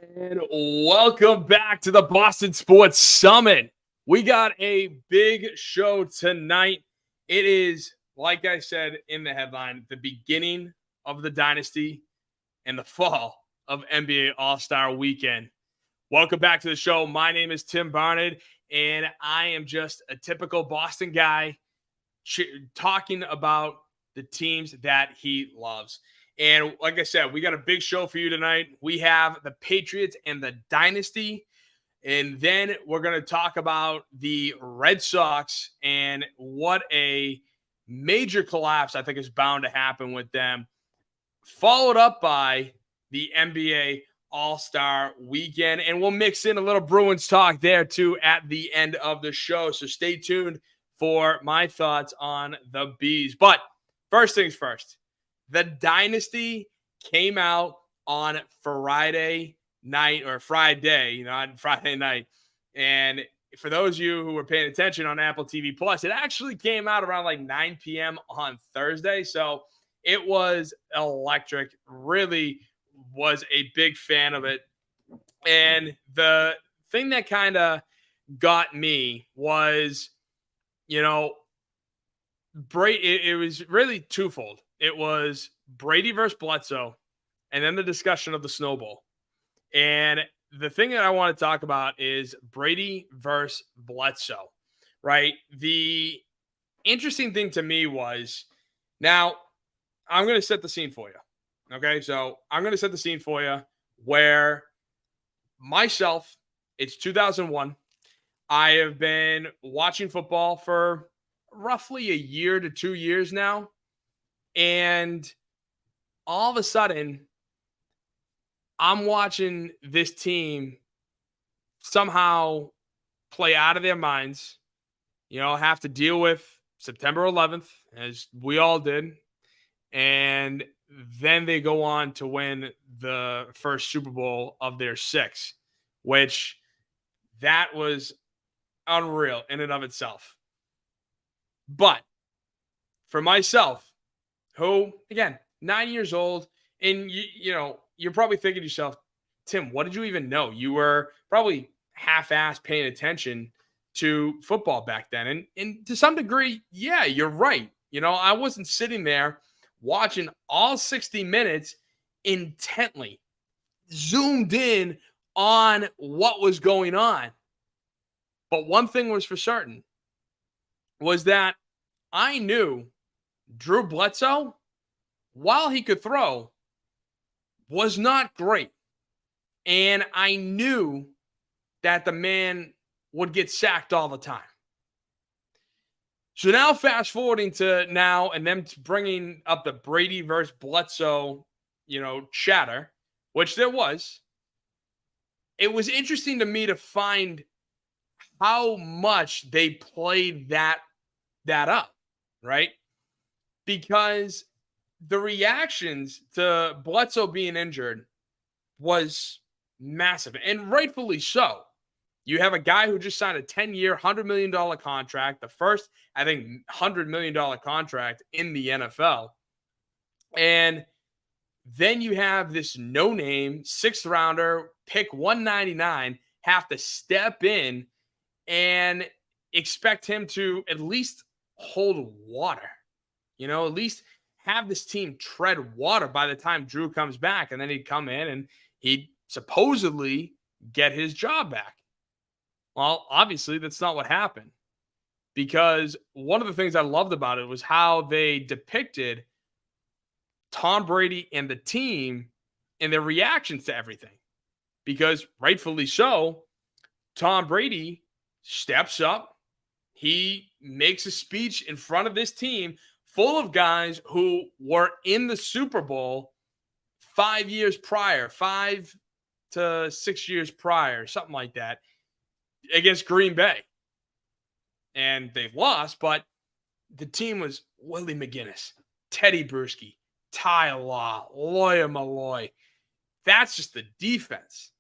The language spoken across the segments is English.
And welcome back to the Boston Sports Summit. We got a big show tonight. It is, like I said in the headline, the beginning of the Dynasty and the fall of NBA All-Star Weekend. Welcome back to the show. My name is Tim Barnard, and I am just a typical Boston guy talking about the teams that he loves. And like I said, we got a big show for you tonight. We have the Patriots and the Dynasty. And then we're going to talk about the Red Sox and what a major collapse I think is bound to happen with them. Followed up by the NBA All-Star Weekend. And we'll mix in a little Bruins talk there too at the end of the show. So stay tuned for my thoughts on the Bees. But first things first. The Dynasty came out on Friday night or Friday, on Friday night. And for those of you who were paying attention on Apple TV Plus, it actually came out around like 9 p.m. on Thursday. So it was electric. Really was a big fan of it. And the thing that kind of got me was, it was really twofold. It was Brady versus Bledsoe, and then the discussion of the snowball. And the thing that I want to talk about is Brady versus Bledsoe, right? The interesting thing to me was, now I'm going to set the scene for you. Okay, so I'm going to set the scene for you where myself, it's 2001. I have been watching football for roughly a year to 2 years now. And all of a sudden, I'm watching this team somehow play out of their minds, have to deal with September 11th, as we all did. And then they go on to win the first Super Bowl of their 6, which that was unreal in and of itself. But for myself, who, again, 9 years old, and you're probably thinking to yourself, Tim, what did you even know? You were probably half-assed paying attention to football back then. And to some degree, yeah, you're right. I wasn't sitting there watching all 60 minutes intently, zoomed in on what was going on. But one thing was for certain, was that I knew Drew Bledsoe, while he could throw, was not great. And I knew that the man would get sacked all the time. So now fast forwarding to now and them bringing up the Brady versus Bledsoe, chatter, which there was. It was interesting to me to find how much they played that up, right? Because the reactions to Bledsoe being injured was massive, and rightfully so. You have a guy who just signed a 10-year, $100 million contract, the first, I think, $100 million contract in the NFL. And then you have this no-name, 6th-rounder, pick 199, have to step in and expect him to at least hold water. At least have this team tread water by the time Drew comes back, and then he'd come in and he'd supposedly get his job back. Well, obviously, that's not what happened, because one of the things I loved about it was how they depicted Tom Brady and the team and their reactions to everything. Because rightfully so, Tom Brady steps up. He makes a speech in front of this team full of guys who were in the Super Bowl 5 years prior, 5 to 6 years prior, something like that, against Green Bay. And they've lost, but the team was Willie McGinnis, Teddy Bruschi, Ty Law, Lawyer Malloy. That's just the defense.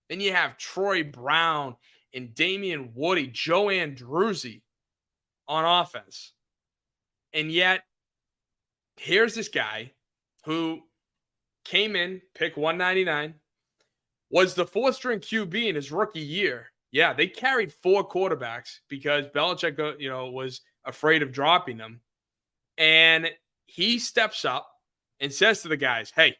Then you have Troy Brown and Damian Woody, Joe Andruzzi on offense. And yet, here's this guy who came in, pick 199, Was the fourth string QB in his rookie year. Yeah, they carried 4 quarterbacks because Belichick, was afraid of dropping them. And he steps up and says to the guys, "Hey,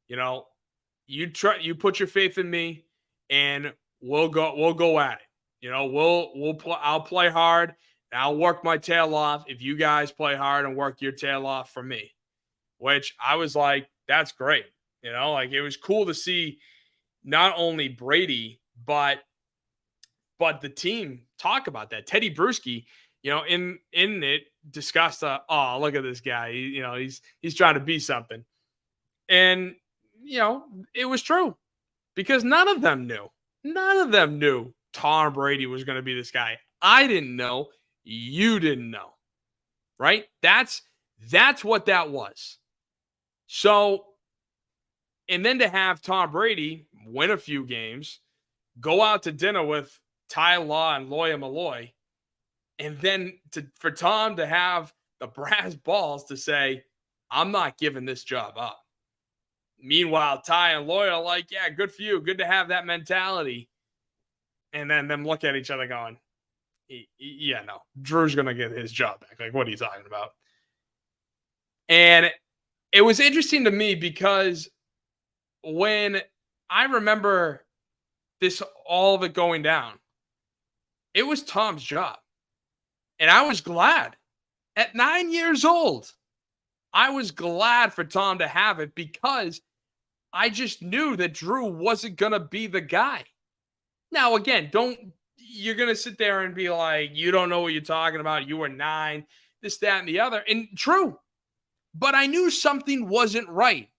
you put your faith in me, and we'll go at it. I'll play hard, and I'll work my tail off if you guys play hard and work your tail off for me." Which I was like, that's great. It was cool to see not only Brady, but the team talk about that. Teddy Bruschi, in it discussed, oh, look at this guy. He's trying to be something. And, it was true because none of them knew. None of them knew Tom Brady was going to be this guy. I didn't know. You didn't know. Right? That's what that was. So, and then to have Tom Brady win a few games, go out to dinner with Ty Law and Lawyer Malloy, and then for Tom to have the brass balls to say, "I'm not giving this job up." Meanwhile, Ty and Lawyer are like, "Yeah, good for you. Good to have that mentality." And then them look at each other going, "Yeah, no, Drew's going to get his job back. Like, what are you talking about?" And it was interesting to me because when I remember all of it going down, it was Tom's job. And I was glad. At 9 years old, I was glad for Tom to have it because I just knew that Drew wasn't going to be the guy. Now, again, you're going to sit there and be like, you don't know what you're talking about. You were 9, this, that, and the other. And true. But I knew something wasn't right.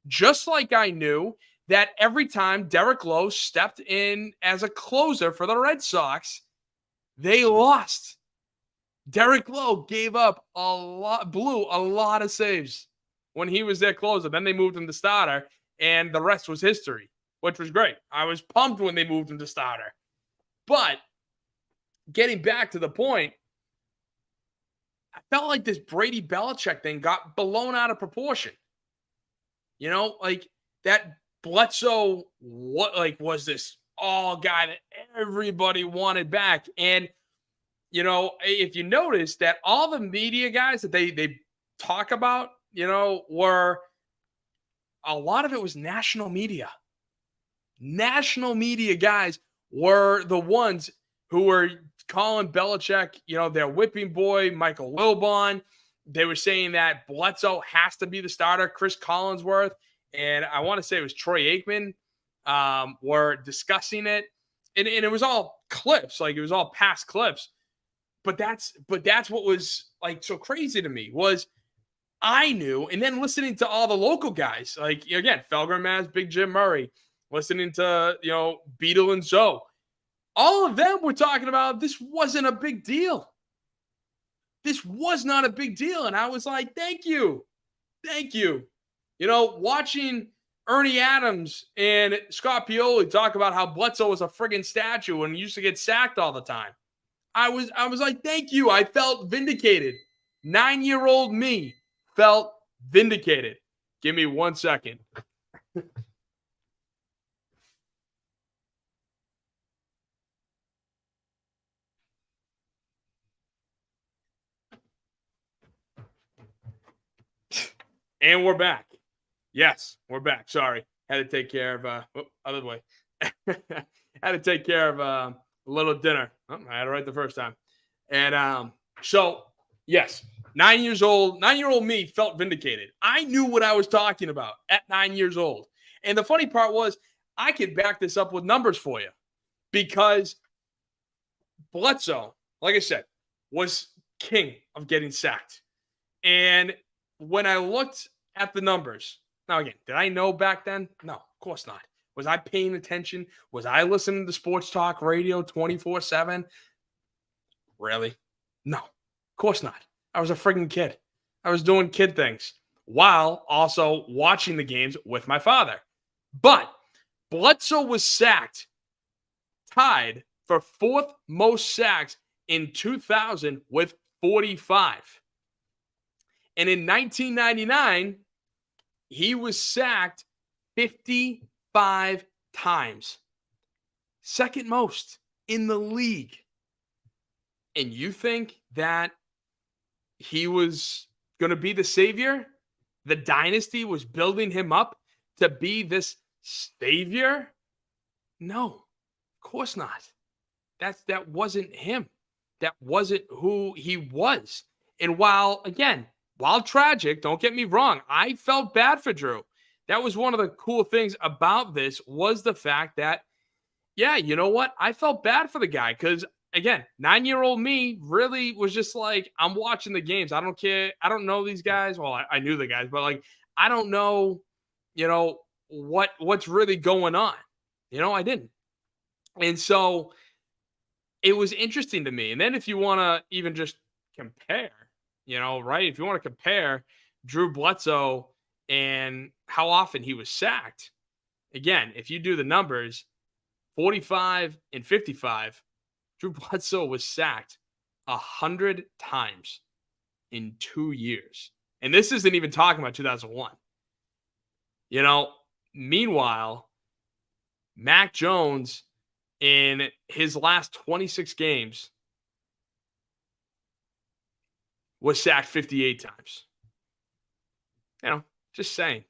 Just like I knew that every time Derek Lowe stepped in as a closer for the Red Sox, they lost. Derek Lowe gave up blew a lot of saves when he was their closer. Then they moved him to starter, and the rest was history, which was great. I was pumped when they moved him to starter. But getting back to the point, I felt like this Brady Belichick thing got blown out of proportion. Like that Bledsoe, was this guy that everybody wanted back. And, if you notice that all the media guys that they talk about, were a lot of it was national media. National media guys were the ones who were calling Belichick, their whipping boy, Michael Wilbon. They were saying that Bledsoe has to be the starter, Chris Collinsworth, and I want to say it was Troy Aikman, were discussing it. And it was all clips, like it was all past clips. But that's what was like so crazy to me was I knew, and then listening to all the local guys, like again, Felger Maz, Big Jim Murray, listening to, Beetle and Zoe, all of them were talking about this wasn't a big deal. This was not a big deal. And I was like, thank you. Thank you. Watching Ernie Adams and Scott Pioli talk about how Bledsoe was a friggin' statue and used to get sacked all the time. I was like, thank you. I felt vindicated. 9-year-old me felt vindicated. Give me 1 second. And we're back. Yes, we're back. Sorry. Had to take care of other way. Had to take care of a little dinner. Oh, I had it right the first time. And so yes, 9-year-old me felt vindicated. I knew what I was talking about at 9 years old. And the funny part was I could back this up with numbers for you because Bledsoe, like I said, was king of getting sacked. And when I looked at the numbers, now again, did I know back then? No, of course not. Was I paying attention? Was I listening to sports talk radio 24/7? Really? No, of course not. I was a friggin' kid. I was doing kid things while also watching the games with my father. But Bledsoe was sacked, tied for 4th most sacks in 2000 with 45. And in 1999, he was sacked 55 times. Second most in the league. And you think that he was going to be the savior? The dynasty was building him up to be this savior? No, of course not. That wasn't him. That wasn't who he was. And while tragic, don't get me wrong, I felt bad for Drew. That was one of the cool things about this was the fact that, yeah, you know what? I felt bad for the guy because, again, 9-year-old me really was just like, I'm watching the games. I don't care. I don't know these guys. Well, I knew the guys, but like, I don't know, what's really going on. I didn't. And so it was interesting to me. And then if you want to even just compare, right? If you want to compare Drew Bledsoe and how often he was sacked, again, if you do the numbers, 45 and 55, Drew Bledsoe was sacked 100 times in 2 years. And this isn't even talking about 2001. Meanwhile, Mac Jones in his last 26 games was sacked 58 times. Just saying.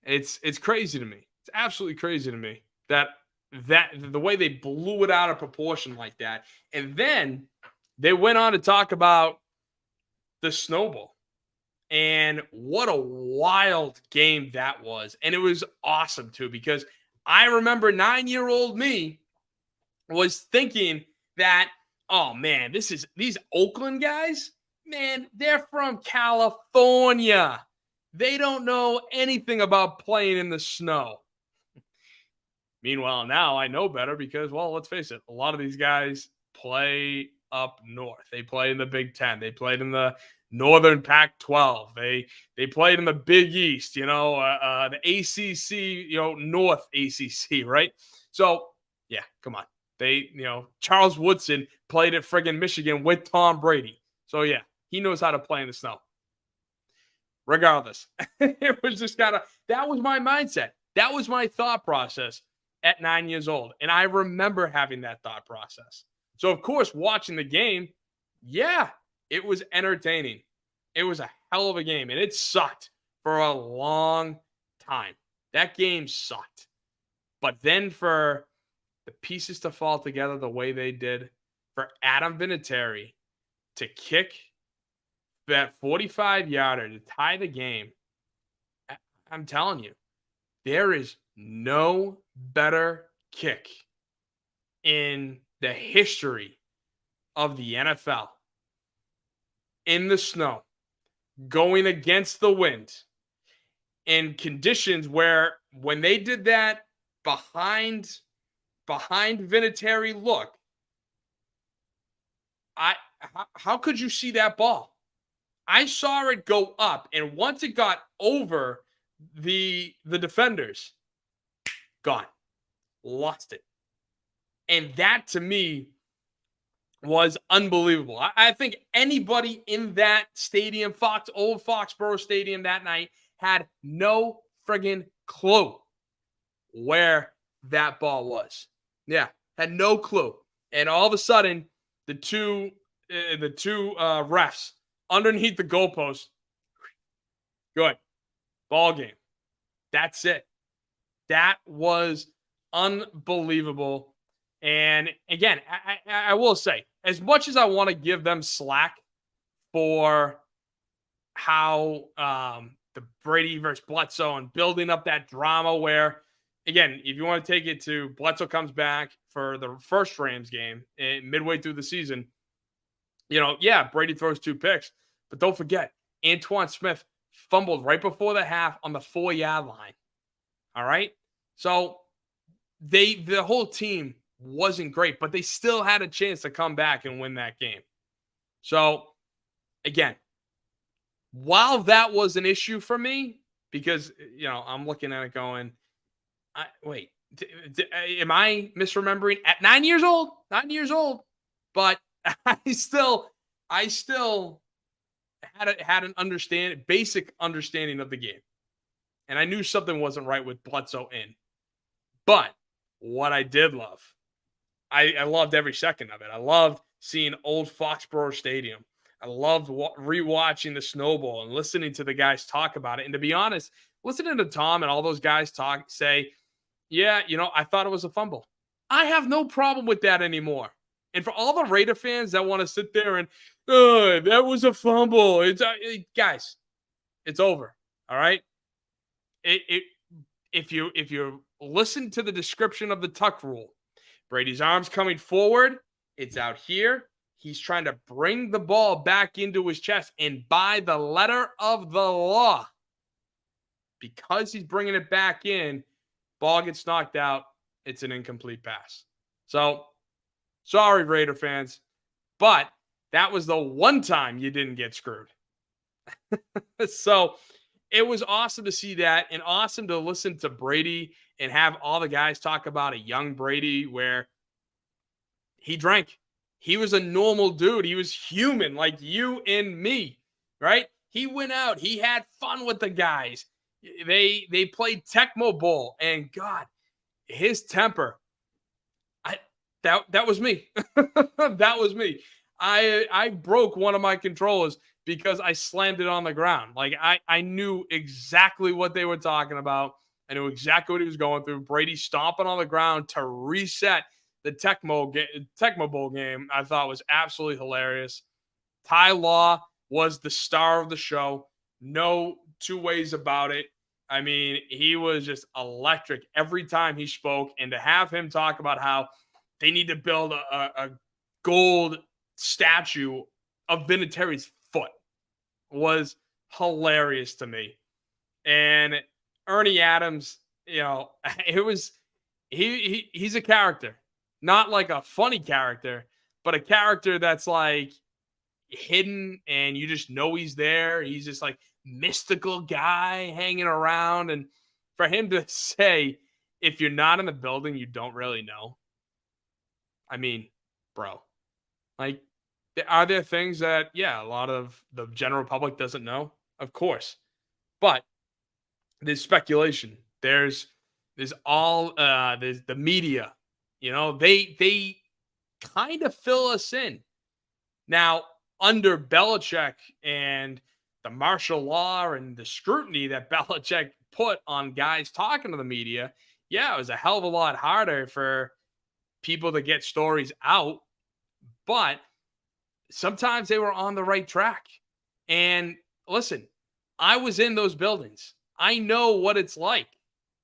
It's crazy to me. It's absolutely crazy to me that the way they blew it out of proportion like that. And then they went on to talk about the snowball. And what a wild game that was. And it was awesome too, because I remember 9-year-old me was thinking that, oh man, these Oakland guys, man, they're from California. They don't know anything about playing in the snow. Meanwhile, now I know better because, well, let's face it, a lot of these guys play up north. They play in the Big Ten. They played in the Northern Pac-12. They played in the Big East, the ACC, North ACC, right? So, yeah, come on. Charles Woodson played at friggin' Michigan with Tom Brady. So, yeah, he knows how to play in the snow. Regardless, it was just that was my mindset. That was my thought process at 9 years old. And I remember having that thought process. So, of course, watching the game, yeah, it was entertaining. It was a hell of a game, and it sucked for a long time. That game sucked. But then for the pieces to fall together the way they did, for Adam Vinatieri to kick that 45-yarder to tie the game, I'm telling you, there is no better kick in the history of the NFL in the snow, going against the wind in conditions where when they did that behind Vinatieri look, how could you see that ball? I saw it go up, and once it got over the defenders, gone. Lost it. And that, to me, was unbelievable. I think anybody in that stadium, old Foxborough Stadium that night, had no friggin' clue where that ball was. Yeah, had no clue. And all of a sudden, the two refs underneath the goalpost, good. Ball game. That's it. That was unbelievable. And again, I will say, as much as I want to give them slack for how the Brady versus Bledsoe and building up that drama where, again, if you want to take it to Bledsoe comes back for the first Rams game midway through the season, Brady throws 2 picks. But don't forget, Antoine Smith fumbled right before the half on the 4-yard line. All right? So the whole team wasn't great, but they still had a chance to come back and win that game. So, again, while that was an issue for me, because, I'm looking at it going, wait, am I misremembering? At 9 years old? 9 years old. But I still had an basic understanding of the game. And I knew something wasn't right with Bledsoe in. But what I did love, I loved every second of it. I loved seeing old Foxborough Stadium. I loved rewatching the snowball and listening to the guys talk about it. And to be honest, listening to Tom and all those guys say, yeah, I thought it was a fumble. I have no problem with that anymore. And for all the Raider fans that want to sit there and, oh, that was a fumble. Guys, it's over. All right. It if you listen to the description of the tuck rule, Brady's arms coming forward, it's out here. He's trying to bring the ball back into his chest, and by the letter of the law, because he's bringing it back in, ball gets knocked out. It's an incomplete pass. So, sorry, Raider fans, but that was the one time you didn't get screwed. So, it was awesome to see that, and awesome to listen to Brady and have all the guys talk about a young Brady where he drank. He was a normal dude. He was human like you and me, right? He went out. He had fun with the guys. They played Tecmo Bowl, and God, his temper. That was me. That was me. I broke one of my controllers because I slammed it on the ground. Like I knew exactly what they were talking about. I knew exactly what he was going through. Brady stomping on the ground to reset the Tecmo Bowl game, I thought was absolutely hilarious. Ty Law was the star of the show. No two ways about it. I mean, he was just electric every time he spoke. And to have him talk about how they need to build a gold statue of Vinatieri's foot was hilarious to me. And Ernie Adams, it was he's a character. Not like a funny character, but a character that's like hidden and you just know he's there. He's just like mystical guy hanging around. And for him to say, if you're not in the building, you don't really know. I mean, bro, like, are there things that, yeah, a lot of the general public doesn't know? Of course. But there's speculation. There's the media. They kind of fill us in. Now, under Belichick and the martial law and the scrutiny that Belichick put on guys talking to the media, yeah, it was a hell of a lot harder for people to get stories out. But sometimes they were on the right track. And listen, I was in those buildings. I know what it's like,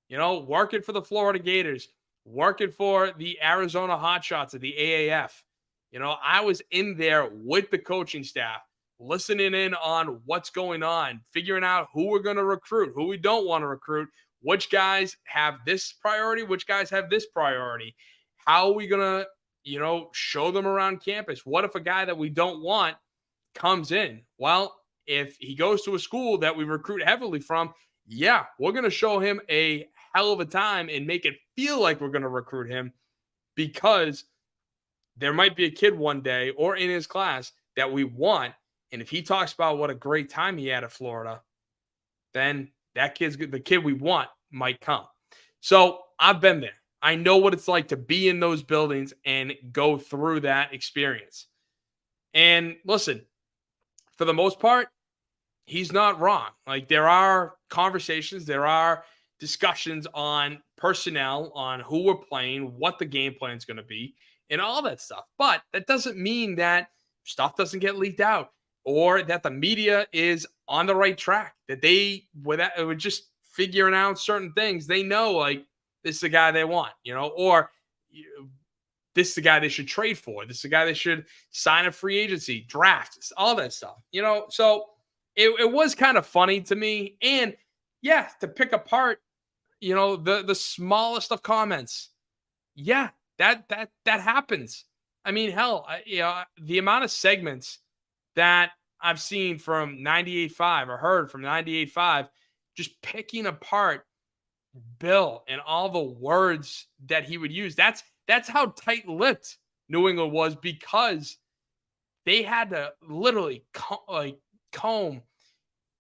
working for the Florida Gators, working for the Arizona Hotshots of the AAF. I was in there with the coaching staff, listening in on what's going on, figuring out who we're going to recruit, who we don't want to recruit, which guys have this priority, which guys have this priority. How are we going to, show them around campus? What if a guy that we don't want comes in? Well, if he goes to a school that we recruit heavily from, yeah, we're going to show him a hell of a time and make it feel like we're going to recruit him, because there might be a kid one day or in his class that we want. And if he talks about what a great time he had at Florida, then the kid we want might come. So I've been there. I know what it's like to be in those buildings and go through that experience. And listen, for the most part, he's not wrong. Like, there are conversations, there are discussions on personnel, on who we're playing, what the game plan is going to be, and all that stuff. But that doesn't mean that stuff doesn't get leaked out or that the media is on the right track, that they were just figuring out certain things. They know, like, this is the guy they want, or this is the guy they should trade for. This is the guy they should sign a free agency, draft, all that stuff, So it was kind of funny to me. And yeah, to pick apart, the smallest of comments. Yeah, that happens. I mean, hell, the amount of segments that I've seen from 98.5 or heard from 98.5, just picking apart Bill and all the words that he would use. That's how tight-lipped New England was, because they had to literally comb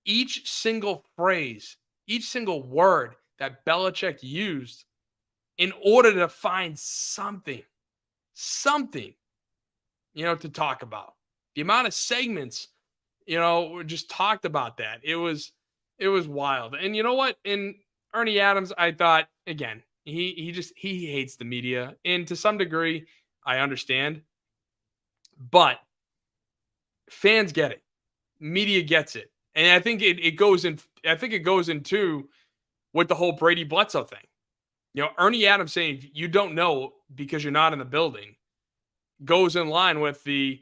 each single phrase, each single word that Belichick used in order to find something, to talk about. The amount of segments, were just talked about that. It was wild. And you know what? In Ernie Adams, I thought, again, he hates the media. And to some degree, I understand. But fans get it. Media gets it. And I think it goes in. I think it goes into with the whole Brady Bledsoe thing. Ernie Adams saying you don't know because you're not in the building goes in line with the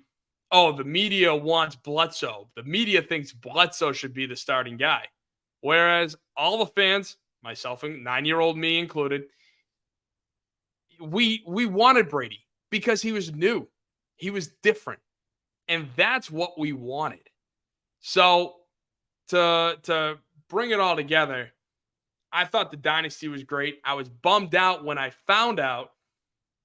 media wants Bledsoe. The media thinks Bledsoe should be the starting guy. Whereas all the fans, myself and 9-year-old me included, we wanted Brady because he was new. He was different. And that's what we wanted. So to bring it all together, I thought the Dynasty was great. I was bummed out when I found out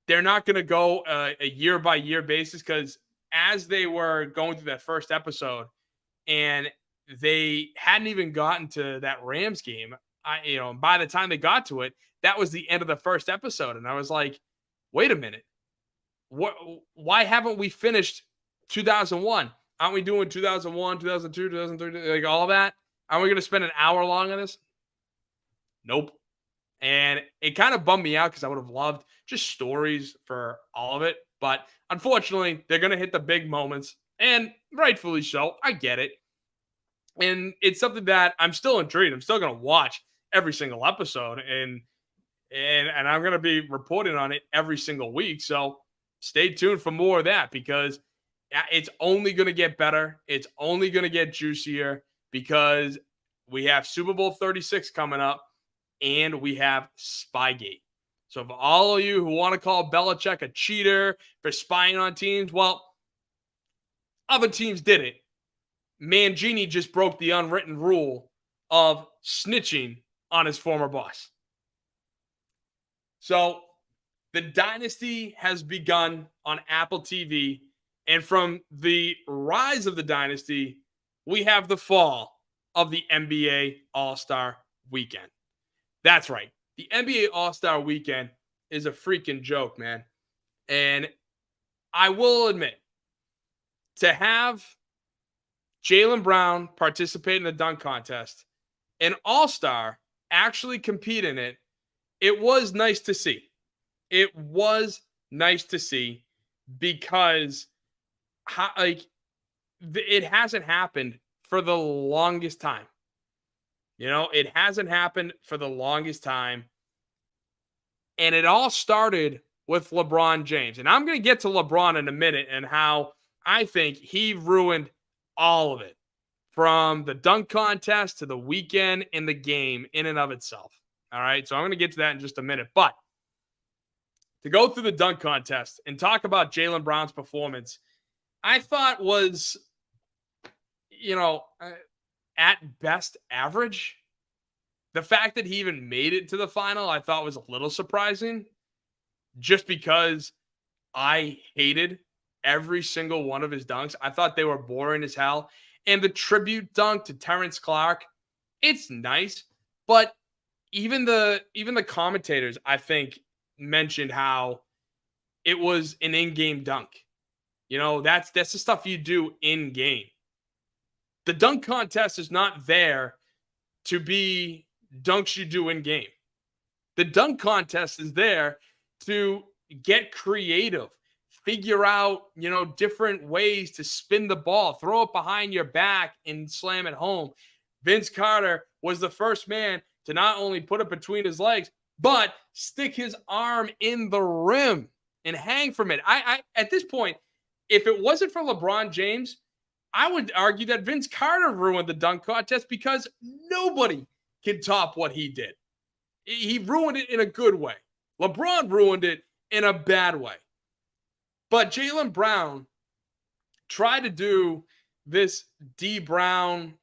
they're not going to go a year-by-year basis because as they were going through that first episode and they hadn't even gotten to that Rams game, by the time they got to it, that was the end of the first episode. And I was like, wait a minute. Why haven't we finished 2001? Aren't we doing 2001, 2002, 2003, like all that? Are we going to spend an hour long on this? Nope. And it kind of bummed me out because I would have loved just stories for all of it. But unfortunately, they're going to hit the big moments. And rightfully so. I get it. And it's something that I'm still intrigued. I'm still going to watch every single episode. And I'm going to be reporting on it every single week. So stay tuned for more of that because it's only going to get better. It's only going to get juicier because we have Super Bowl 36 coming up. And we have Spygate. So for all of you who want to call Belichick a cheater for spying on teams, well, other teams did it. Mangini just broke the unwritten rule of snitching on his former boss. So the Dynasty has begun on Apple TV. And from the rise of the Dynasty, we have the fall of the NBA All-Star Weekend. That's right. The NBA All-Star Weekend is a freaking joke, man. And I will admit, to have Jaylen Brown participate in the dunk contest, an All-Star actually compete in it, it was nice to see. It was nice to see because it hasn't happened for the longest time. It hasn't happened for the longest time. And it all started with LeBron James. And I'm going to get to LeBron in a minute and how I think he ruined all of it from the dunk contest to the weekend in the game in and of itself. All right. So I'm going to get to that in just a minute. But to go through the dunk contest and talk about Jaylen Brown's performance, I thought was, at best average. The fact that he even made it to the final, I thought was a little surprising just because I hated every single one of his dunks. I thought they were boring as hell. And the tribute dunk to Terrence Clark, it's nice, but even the commentators, I think, mentioned how it was an in-game dunk. That's the stuff you do in-game. The dunk contest is not there to be dunks you do in game. The dunk contest is there to get creative, figure out, different ways to spin the ball, throw it behind your back and slam it home. Vince Carter was the first man to not only put it between his legs, but stick his arm in the rim and hang from it. I at this point, if it wasn't for LeBron James, I would argue that Vince Carter ruined the dunk contest because nobody can top what he did. He ruined it in a good way. LeBron ruined it in a bad way. But Jaylen Brown tried to do this D Brown,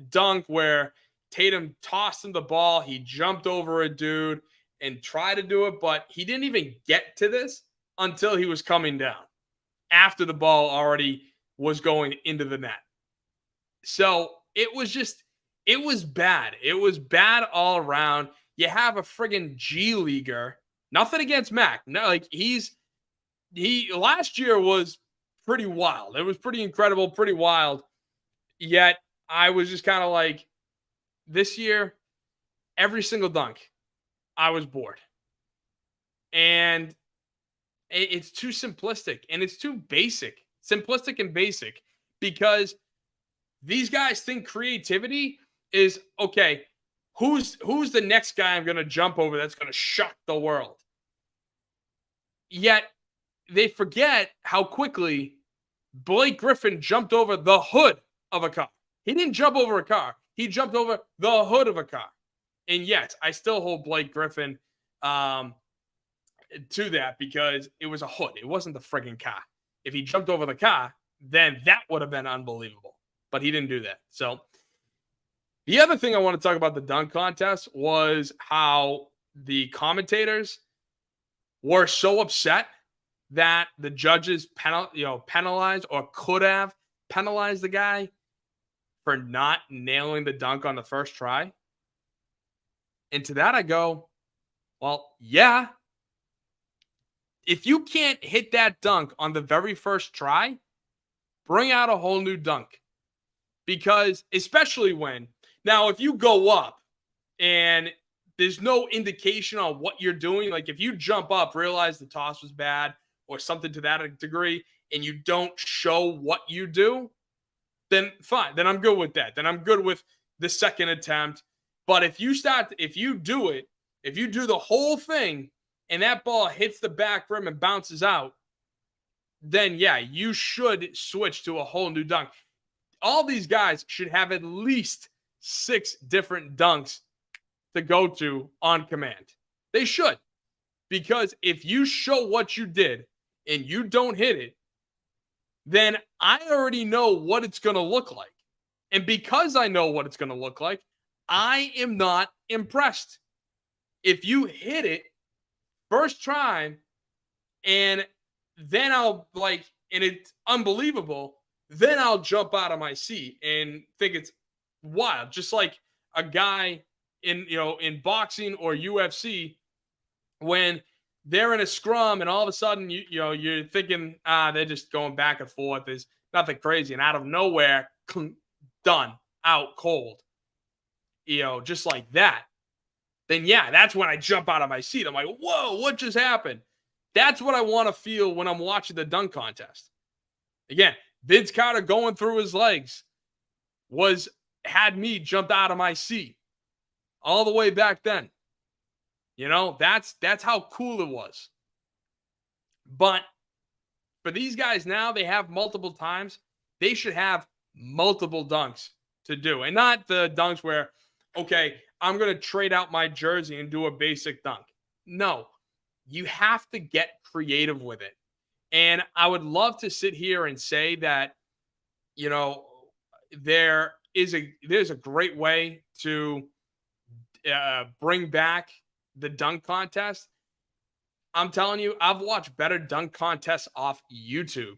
dunk where Tatum tossed him the ball. He jumped over a dude and tried to do it, but he didn't even get to this until he was coming down after the ball already was going into the net. So it was bad. It was bad all around. You have a friggin' G leaguer. Nothing against Mac. No, like he last year was pretty wild. It was pretty incredible, pretty wild. Yet I was just kind of like, this year, every single dunk, I was bored. And it's too simplistic and it's too basic. Simplistic and basic, because these guys think creativity is okay. Who's the next guy I'm going to jump over that's going to shock the world? Yet they forget how quickly Blake Griffin jumped over the hood of a car. He didn't jump over a car. He jumped over the hood of a car. And yes, I still hold Blake Griffin to that, because it was a hood. It wasn't the friggin' car. If he jumped over the car, then that would have been unbelievable. But he didn't do that. So the other thing I want to talk about the dunk contest was how the commentators were so upset that the judges penalized or could have penalized the guy for not nailing the dunk on the first try. And to that I go, well, yeah. If you can't hit that dunk on the very first try, bring out a whole new dunk. Because especially when, now if you go up and there's no indication on what you're doing, like if you jump up, realize the toss was bad or something to that degree, and you don't show what you do, then fine. Then I'm good with that. Then I'm good with the second attempt. But if you do the whole thing and that ball hits the back rim and bounces out, then yeah, you should switch to a whole new dunk. All these guys should have at least 6 different dunks to go to on command. They should. Because if you show what you did and you don't hit it, then I already know what it's going to look like. And because I know what it's going to look like, I am not impressed. If you hit it first try and then and it's unbelievable, then I'll jump out of my seat and think it's wild. Just like a guy in boxing or UFC, when they're in a scrum and all of a sudden you're thinking, they're just going back and forth. There's nothing crazy. And out of nowhere, done, out cold. Just like that. Then yeah, that's when I jump out of my seat. I'm like, whoa, what just happened? That's what I want to feel when I'm watching the dunk contest. Again, Vince Carter going through his legs had me jumped out of my seat all the way back then. That's how cool it was. But for these guys now, they have multiple times. They should have multiple dunks to do. And not the dunks where, okay, I'm going to trade out my jersey and do a basic dunk. No, you have to get creative with it. And I would love to sit here and say that, there's a great way to bring back the dunk contest. I'm telling you, I've watched better dunk contests off YouTube.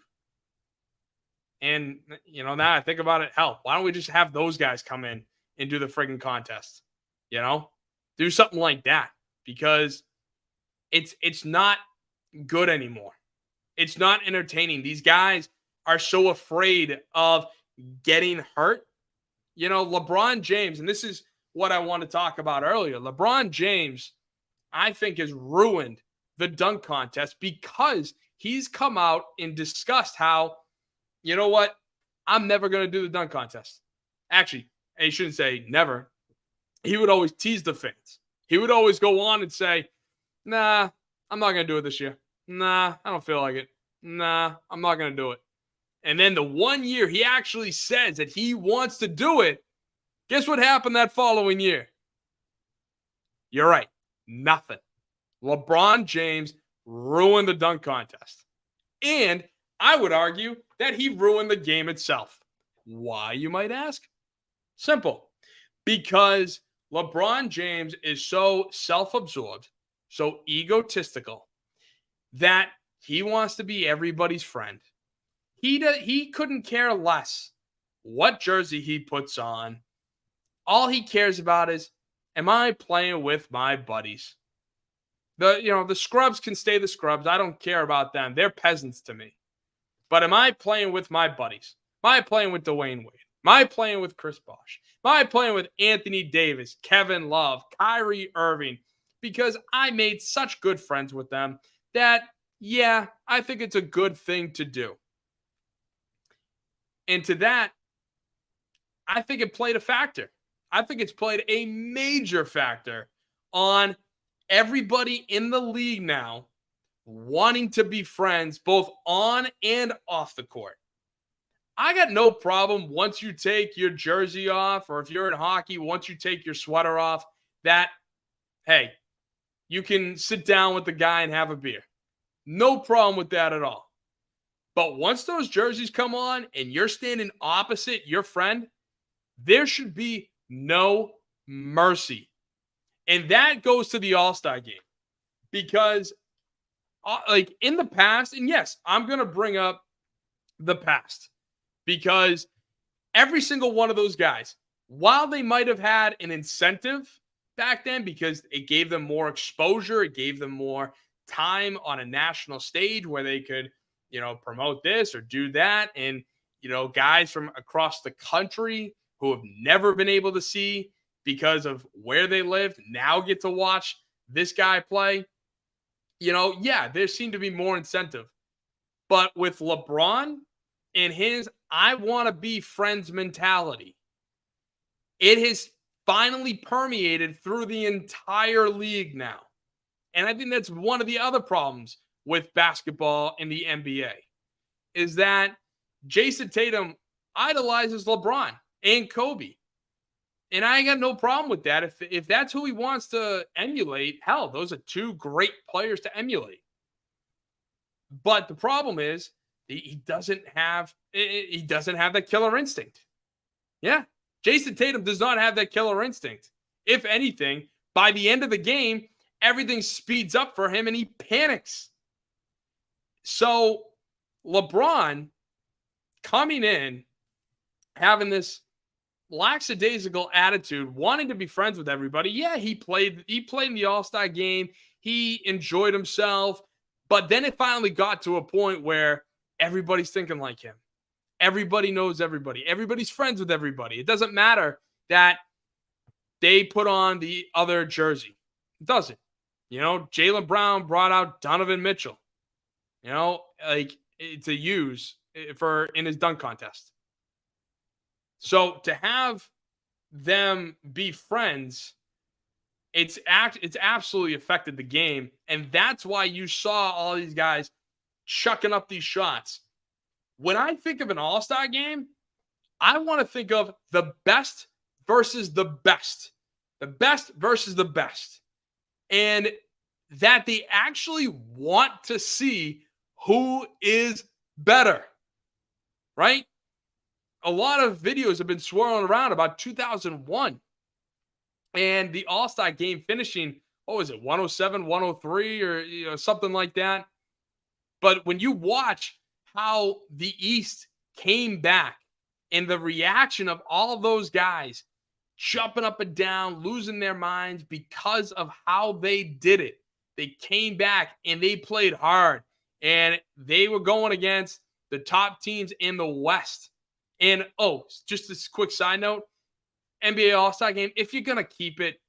And, now I think about it, hell, why don't we just have those guys come in and do the friggin' contest? Do something like that, because it's not good anymore. It's not entertaining. These guys are so afraid of getting hurt. LeBron James, and this is what I want to talk about earlier. LeBron James, I think, has ruined the dunk contest because he's come out and discussed how, you know what, I'm never going to do the dunk contest. Actually, he shouldn't say never. He would always tease the fans. He would always go on and say, nah, I'm not going to do it this year. Nah, I don't feel like it. Nah, I'm not going to do it. And then the one year he actually says that he wants to do it, guess what happened that following year? You're right. Nothing. LeBron James ruined the dunk contest. And I would argue that he ruined the game itself. Why, you might ask? Simple. Because LeBron James is so self-absorbed, so egotistical, that he wants to be everybody's friend. He couldn't care less what jersey he puts on. All he cares about is, am I playing with my buddies? The scrubs can stay the scrubs. I don't care about them. They're peasants to me. But am I playing with my buddies? Am I playing with Dwayne Wade? Am I playing with Chris Bosh? Am I playing with Anthony Davis, Kevin Love, Kyrie Irving? Because I made such good friends with them that, yeah, I think it's a good thing to do. And to that, I think it played a factor. I think it's played a major factor on everybody in the league now wanting to be friends both on and off the court. I got no problem once you take your jersey off, or if you're in hockey, once you take your sweater off, that, hey, you can sit down with the guy and have a beer. No problem with that at all. But once those jerseys come on and you're standing opposite your friend, there should be no mercy. And that goes to the All-Star game. Because, like, in the past, and yes, I'm going to bring up the past. Because every single one of those guys, while they might have had an incentive back then because it gave them more exposure, it gave them more time on a national stage where they could, promote this or do that. And, guys from across the country who have never been able to see because of where they lived now get to watch this guy play. Yeah, there seemed to be more incentive. But with LeBron and his I want to be friends mentality, it has finally permeated through the entire league now. And I think that's one of the other problems with basketball in the NBA is that Jason Tatum idolizes LeBron and Kobe. And I ain't got no problem with that. If that's who he wants to emulate, hell, those are two great players to emulate. But the problem is he doesn't have that killer instinct. Yeah, Jason Tatum does not have that killer instinct. If anything, by the end of the game, everything speeds up for him and he panics. So LeBron coming in, having this lackadaisical attitude, wanting to be friends with everybody. Yeah, he played in the All-Star game. He enjoyed himself. But then it finally got to a point where everybody's thinking like him. Everybody knows everybody. Everybody's friends with everybody. It doesn't matter that they put on the other jersey. It doesn't. Jaylen Brown brought out Donovan Mitchell, to use in his dunk contest. So to have them be friends, it's absolutely affected the game. And that's why you saw all these guys chucking up these shots. When I think of an All-Star game, I want to think of the best versus the best. The best versus the best. And that they actually want to see who is better. Right? A lot of videos have been swirling around about 2001 and the All-Star game finishing, 107, 103 or something like that. But when you watch how the East came back and the reaction of all of those guys jumping up and down, losing their minds because of how they did it. They came back and they played hard and they were going against the top teams in the West. And, just this quick side note, NBA All-Star game, if you're going to keep it,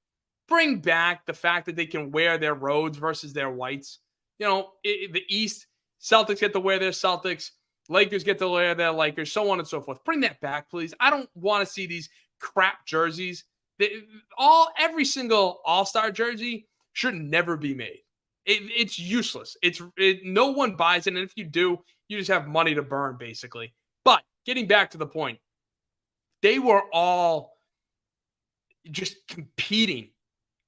bring back the fact that they can wear their Rhodes versus their whites. The East, Celtics get to wear their Celtics, Lakers get to wear their Lakers, so on and so forth. Bring that back, please. I don't want to see these crap jerseys. Every single All-Star jersey should never be made. It's useless. No one buys it, and if you do, you just have money to burn, basically. But getting back to the point, they were all just competing.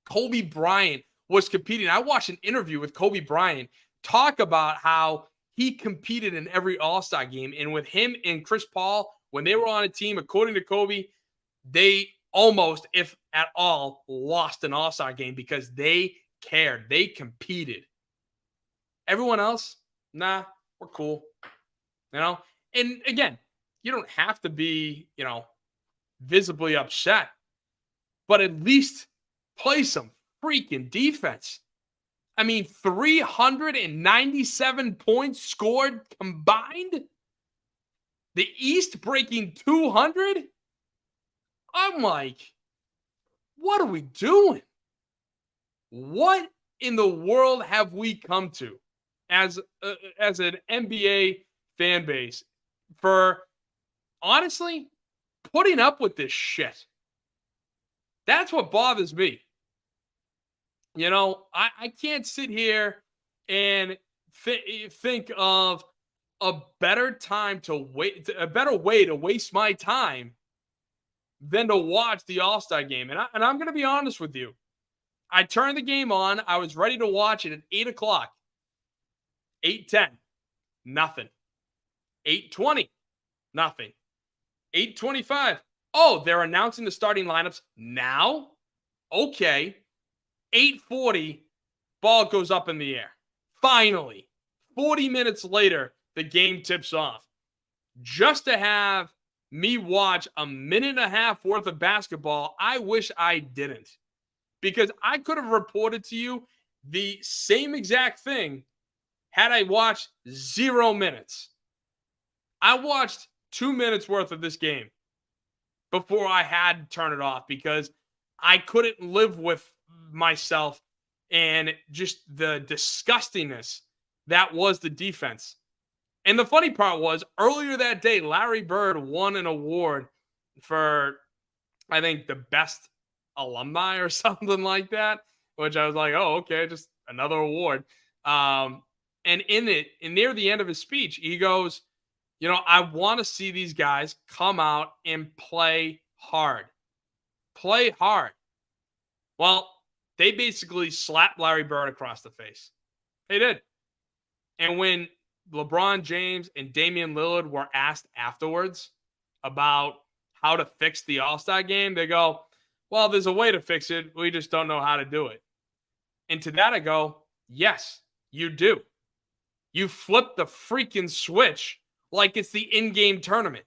Kobe Bryant was competing. I watched an interview with Kobe Bryant talk about how he competed in every All-Star game. And with him and Chris Paul, when they were on a team, according to Kobe, they almost, if at all, lost an All-Star game because they cared. They competed. Everyone else, nah, we're cool. And again, you don't have to be, visibly upset, but at least play some freaking defense. I mean, 397 points scored combined. The East breaking 200. I'm like, what are we doing? What in the world have we come to as an NBA fan base for honestly putting up with this shit? That's what bothers me. You know, I can't sit here and think of a better time to wait, a better way to waste my time than to watch the All-Star game. And I'm going to be honest with you. I turned the game on. I was ready to watch it at 8 o'clock. 8:10, nothing. 8:20, nothing. 8:25. Oh, they're announcing the starting lineups now? Okay. 8:40, ball goes up in the air. Finally, 40 minutes later, the game tips off. Just to have me watch a minute and a half worth of basketball, I wish I didn't. Because I could have reported to you the same exact thing had I watched 0 minutes. I watched 2 minutes worth of this game before I had to turn it off because I couldn't live with myself and just the disgustingness that was the defense. And the funny part was earlier that day, Larry Bird won an award for, I think, the best alumni or something like that, which I was like, oh, okay, just another award. And near the end of his speech, he goes, you know, I want to see these guys come out and play hard. Play hard. Well, they basically slapped Larry Bird across the face. They did. And when LeBron James and Damian Lillard were asked afterwards about how to fix the All-Star game, they go, well, there's a way to fix it. We just don't know how to do it. And to that I go, yes, you do. You flip the freaking switch like it's the in-game tournament.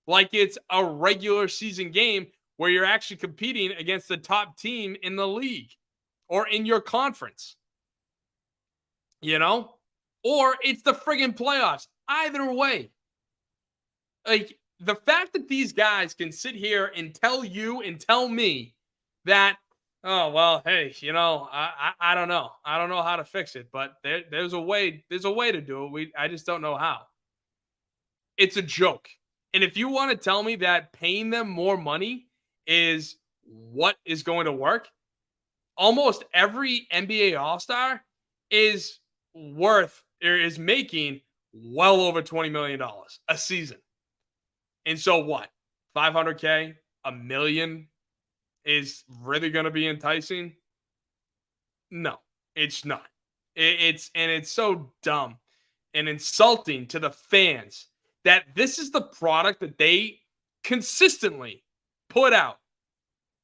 Like it's a regular season game where you're actually competing against the top team in the league or in your conference. You know? Or it's the friggin' playoffs. Either way. Like, the fact that these guys can sit here and tell you and tell me that, oh, well, hey, you know, I don't know. I don't know how to fix it, but there's a way to do it. I just don't know how. It's a joke. And if you want to tell me that paying them more money is what is going to work, almost every NBA All-Star is making well over $20 million a season. And so what? 500K, a million is really going to be enticing? No, it's not. It's so dumb and insulting to the fans that this is the product that they consistently put out.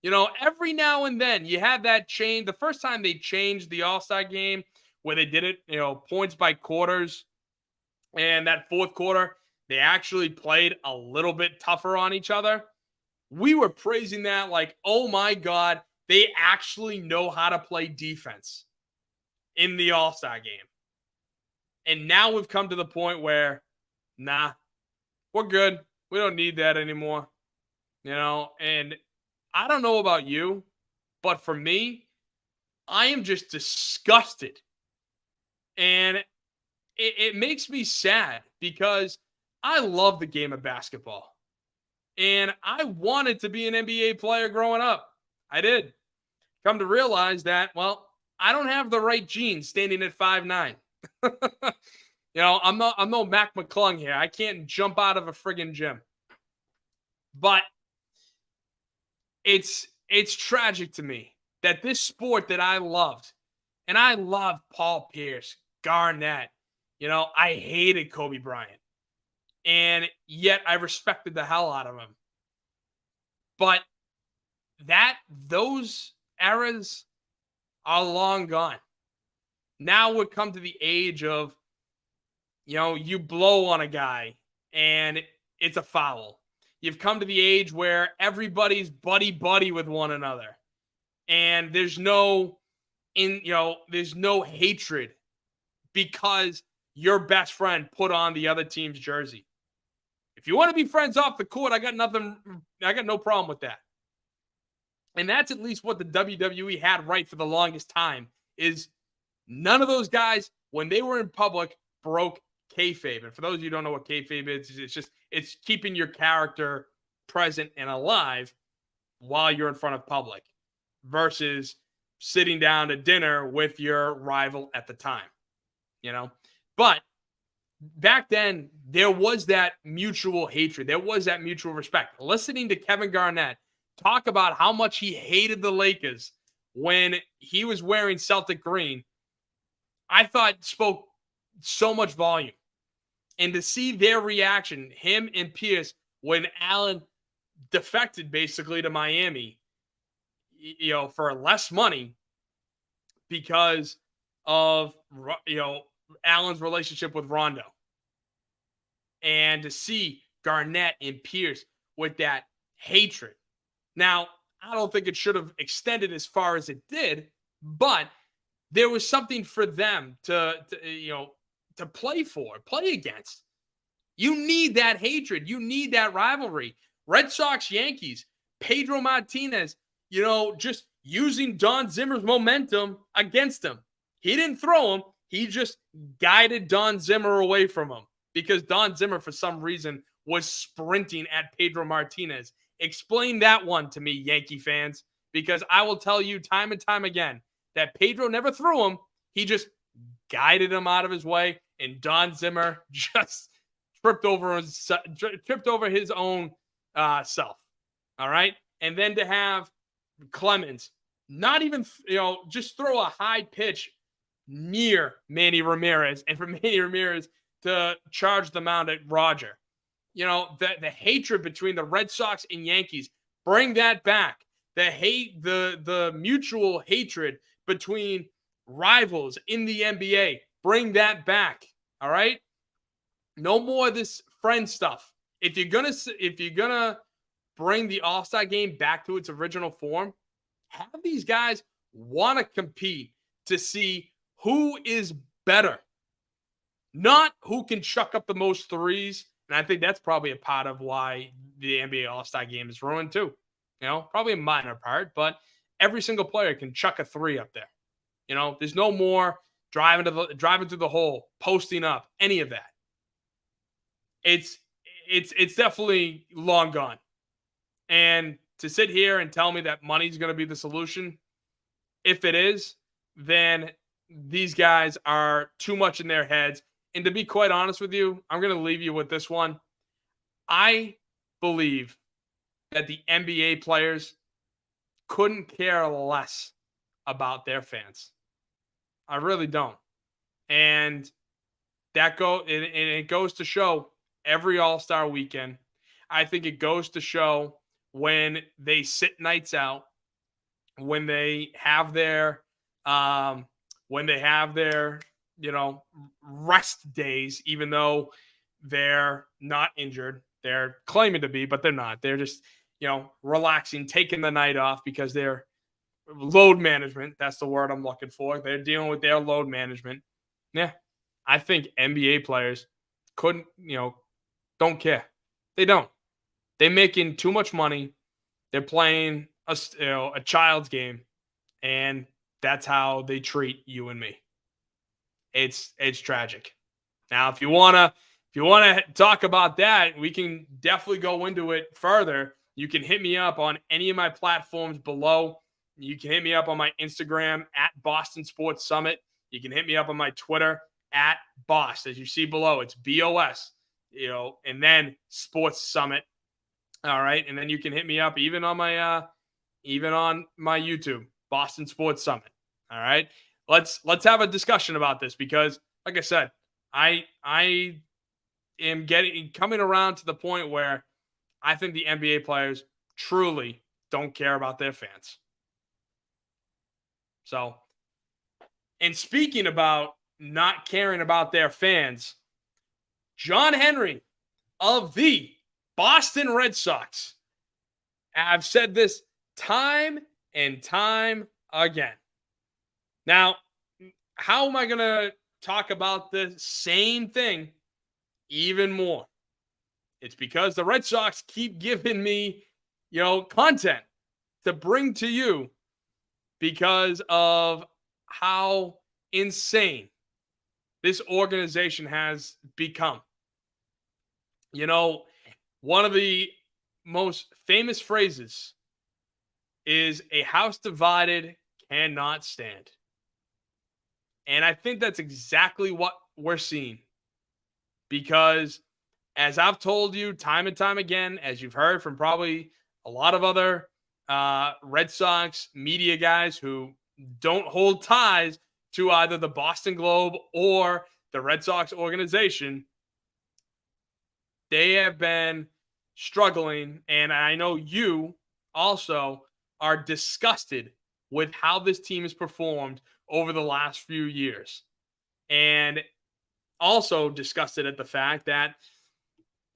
You know, every now and then you have that change. The first time they changed the All-Star game where they did it, you know, points by quarters, and that fourth quarter, they actually played a little bit tougher on each other. We were praising that like, oh my God, they actually know how to play defense in the All-Star game. And now we've come to the point where, nah, we're good. We don't need that anymore. You know, and I don't know about you, but for me, I am just disgusted. And it makes me sad because I love the game of basketball. And I wanted to be an NBA player growing up. I did. Come to realize that, well, I don't have the right genes standing at 5'9". You know, I'm no Mac McClung here. I can't jump out of a friggin' gym. But it's tragic to me that this sport that I loved, and I loved Paul Pierce, Garnett, you know, I hated Kobe Bryant. And yet I respected the hell out of him. But those eras are long gone. Now we've come to the age of, you know, you blow on a guy and it's a foul. You've come to the age where everybody's buddy-buddy with one another. And there's there's no hatred because your best friend put on the other team's jersey. If you want to be friends off the court, I got no problem with that. And that's at least what the WWE had right for the longest time, is none of those guys, when they were in public, broke kayfabe. And for those of you who don't know what kayfabe is, it's keeping your character present and alive while you're in front of public versus sitting down to dinner with your rival at the time, But back then, there was that mutual hatred. There was that mutual respect. Listening to Kevin Garnett talk about how much he hated the Lakers when he was wearing Celtic green, I thought spoke so much volume. And to see their reaction, him and Pierce, when Allen defected basically to Miami, for less money because of, Allen's relationship with Rondo. And to see Garnett and Pierce with that hatred. Now, I don't think it should have extended as far as it did, but there was something for them to play for, play against. You need that hatred. You need that rivalry. Red Sox, Yankees, Pedro Martinez, just using Don Zimmer's momentum against him. He didn't throw him. He just guided Don Zimmer away from him because Don Zimmer, for some reason, was sprinting at Pedro Martinez. Explain that one to me, Yankee fans, because I will tell you time and time again that Pedro never threw him. He just guided him out of his way, and Don Zimmer just tripped over his own self. All right? And then to have Clemens not even, just throw a high pitch near Manny Ramirez, and for Manny Ramirez to charge the mound at Roger. The hatred between the Red Sox and Yankees, bring that back. The mutual hatred between rivals in the NBA, bring that back. All right? No more of this friend stuff. If you're gonna bring the All-Star game back to its original form, have these guys want to compete to see who is better, not who can chuck up the most threes. And I think that's probably a part of why the NBA All-Star game is ruined too. Probably a minor part, but every single player can chuck a three up there. There's no more driving through the hole, posting up, any of that. It's definitely long gone. And to sit here and tell me that money's going to be the solution, if it is, then these guys are too much in their heads. And to be quite honest with you, I'm going to leave you with this one. I believe that the NBA players couldn't care less about their fans. I really don't. And it goes to show every All-Star weekend. I think it goes to show when they sit nights out, when they have their rest days, even though they're not injured. They're claiming to be, but they're not. They're just, relaxing, taking the night off because they're load management. That's the word I'm looking for. They're dealing with their load management. Yeah. I think NBA players couldn't, don't care. They don't. They're making too much money. They're playing a child's game, and that's how they treat you and me. It's tragic. Now, if you wanna talk about that, we can definitely go into it further. You can hit me up on any of my platforms below. You can hit me up on my Instagram at Boston Sports Summit. You can hit me up on my Twitter at Boss, as you see below. It's BOS, and then Sports Summit. All right, and then you can hit me up even on my YouTube, Boston Sports Summit. All right, let's have a discussion about this because, like I said, I am coming around to the point where I think the NBA players truly don't care about their fans. So, and speaking about not caring about their fans, John Henry of the Boston Red Sox. I've said this time and time again. Now, how am I going to talk about the same thing even more? It's because the Red Sox keep giving me, content to bring to you because of how insane this organization has become. One of the most famous phrases is a house divided cannot stand. And I think that's exactly what we're seeing because, as I've told you time and time again, as you've heard from probably a lot of other Red Sox media guys who don't hold ties to either the Boston Globe or the Red Sox organization, they have been struggling. And I know you also are disgusted with how this team has performed over the last few years. And also disgusted at the fact that,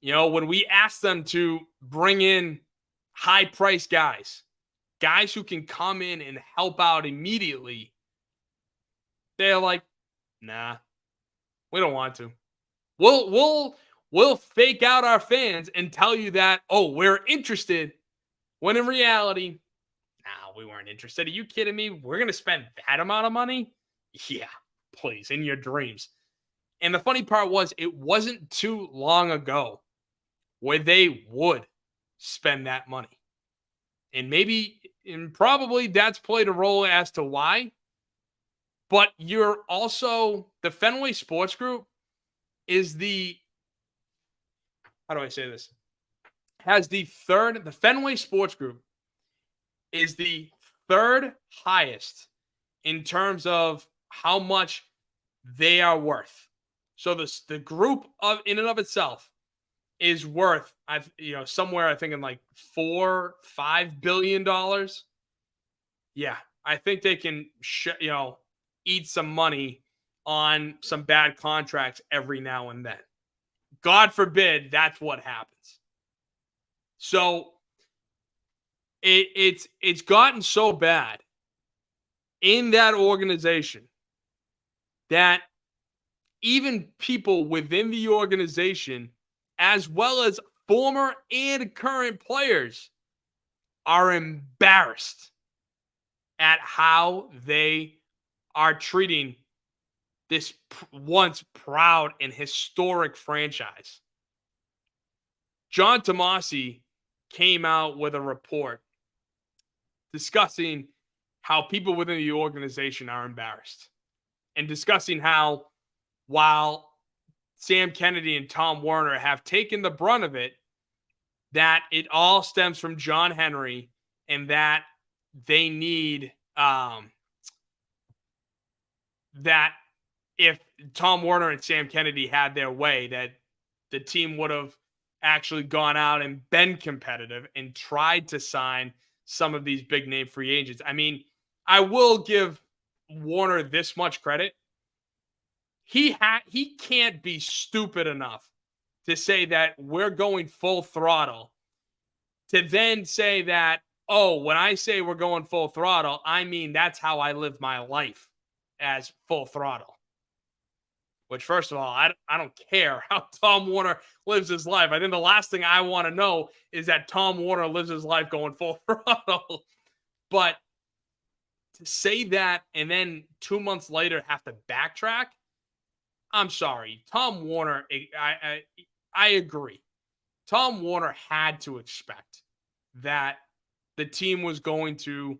when we ask them to bring in high priced guys who can come in and help out immediately, they're like, nah, we don't want to. We'll fake out our fans and tell you that, oh, we're interested, when in reality, nah, we weren't interested. Are you kidding me? We're going to spend that amount of money? Yeah, please, in your dreams. And the funny part was, it wasn't too long ago where they would spend that money. And probably that's played a role as to why. But you're also, the Fenway Sports Group is how do I say this? The Fenway Sports Group is the third highest in terms of how much they are worth. So the group in and of itself is worth, somewhere I think in like $4-5 billion. Yeah, I think they can eat some money on some bad contracts every now and then. God forbid that's what happens. So it's gotten so bad in that organization that even people within the organization, as well as former and current players, are embarrassed at how they are treating this once proud and historic franchise. John Tomasi came out with a report discussing how people within the organization are embarrassed and discussing how, while Sam Kennedy and Tom Werner have taken the brunt of it, that it all stems from John Henry and that they need that if Tom Werner and Sam Kennedy had their way, that the team would have actually gone out and been competitive and tried to sign some of these big name free agents. I mean, I will give Warner this much credit. He can't be stupid enough to say that we're going full throttle, to then say that, oh, when I say we're going full throttle, I mean that's how I live my life, as full throttle. Which, first of all, I don't care how Tom Werner lives his life. I think the last thing I want to know is that Tom Werner lives his life going full throttle. But to say that and then 2 months later have to backtrack, I'm sorry. Tom Werner, I agree. Tom Werner had to expect that the team was going to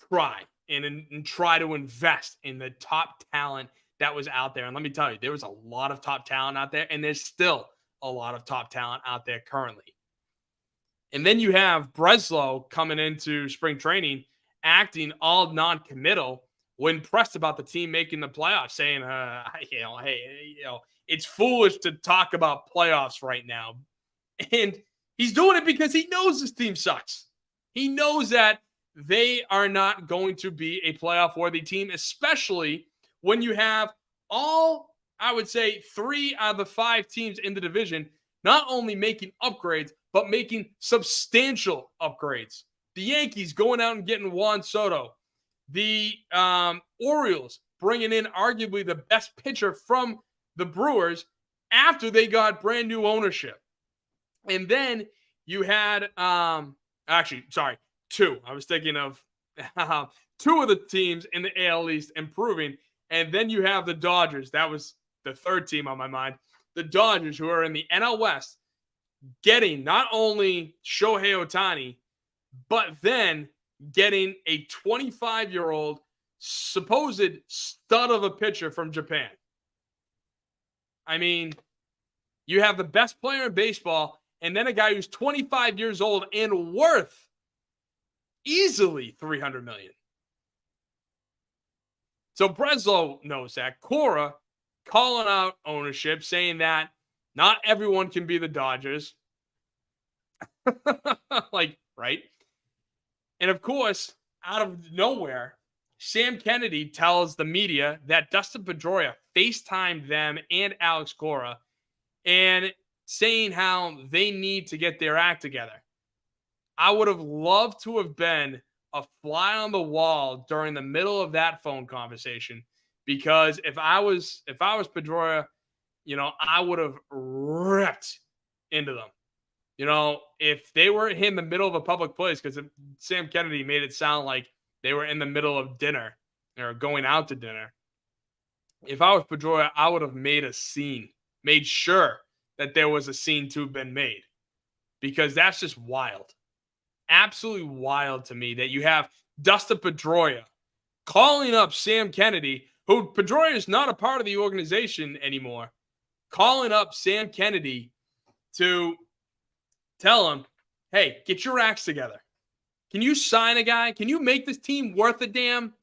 try and try to invest in the top talent that was out there. And let me tell you, there was a lot of top talent out there, and there's still a lot of top talent out there currently. And then you have Breslow coming into spring training, acting all non-committal when pressed about the team making the playoffs, saying, hey, it's foolish to talk about playoffs right now. And he's doing it because he knows this team sucks. He knows that they are not going to be a playoff-worthy team, especially when you have all, I would say, 3 out of the 5 teams in the division not only making upgrades, but making substantial upgrades The Yankees going out and getting Juan Soto. The Orioles bringing in arguably the best pitcher from the Brewers after they got brand new ownership. And then you had, two. I was thinking of two of the teams in the AL East improving. And then you have the Dodgers. That was the third team on my mind. The Dodgers, who are in the NL West, getting not only Shohei Ohtani, but then getting a 25-year-old supposed stud of a pitcher from Japan. I mean, you have the best player in baseball, and then a guy who's 25 years old and worth easily $300 million. So Breslow knows that. Cora calling out ownership, saying that not everyone can be the Dodgers. Right? And of course, out of nowhere, Sam Kennedy tells the media that Dustin Pedroia FaceTimed them and Alex Cora and saying how they need to get their act together. I would have loved to have been a fly on the wall during the middle of that phone conversation, because if I was Pedroia, I would have ripped into them. If they were in the middle of a public place, because Sam Kennedy made it sound like they were in the middle of dinner or going out to dinner. If I was Pedroia, I would have made a scene, made sure that there was a scene to have been made, because that's just wild. Absolutely wild to me that you have Dustin Pedroia calling up Sam Kennedy, who Pedroia is not a part of the organization anymore, calling up Sam Kennedy to tell him, hey, get your acts together. Can you sign a guy? Can you make this team worth a damn?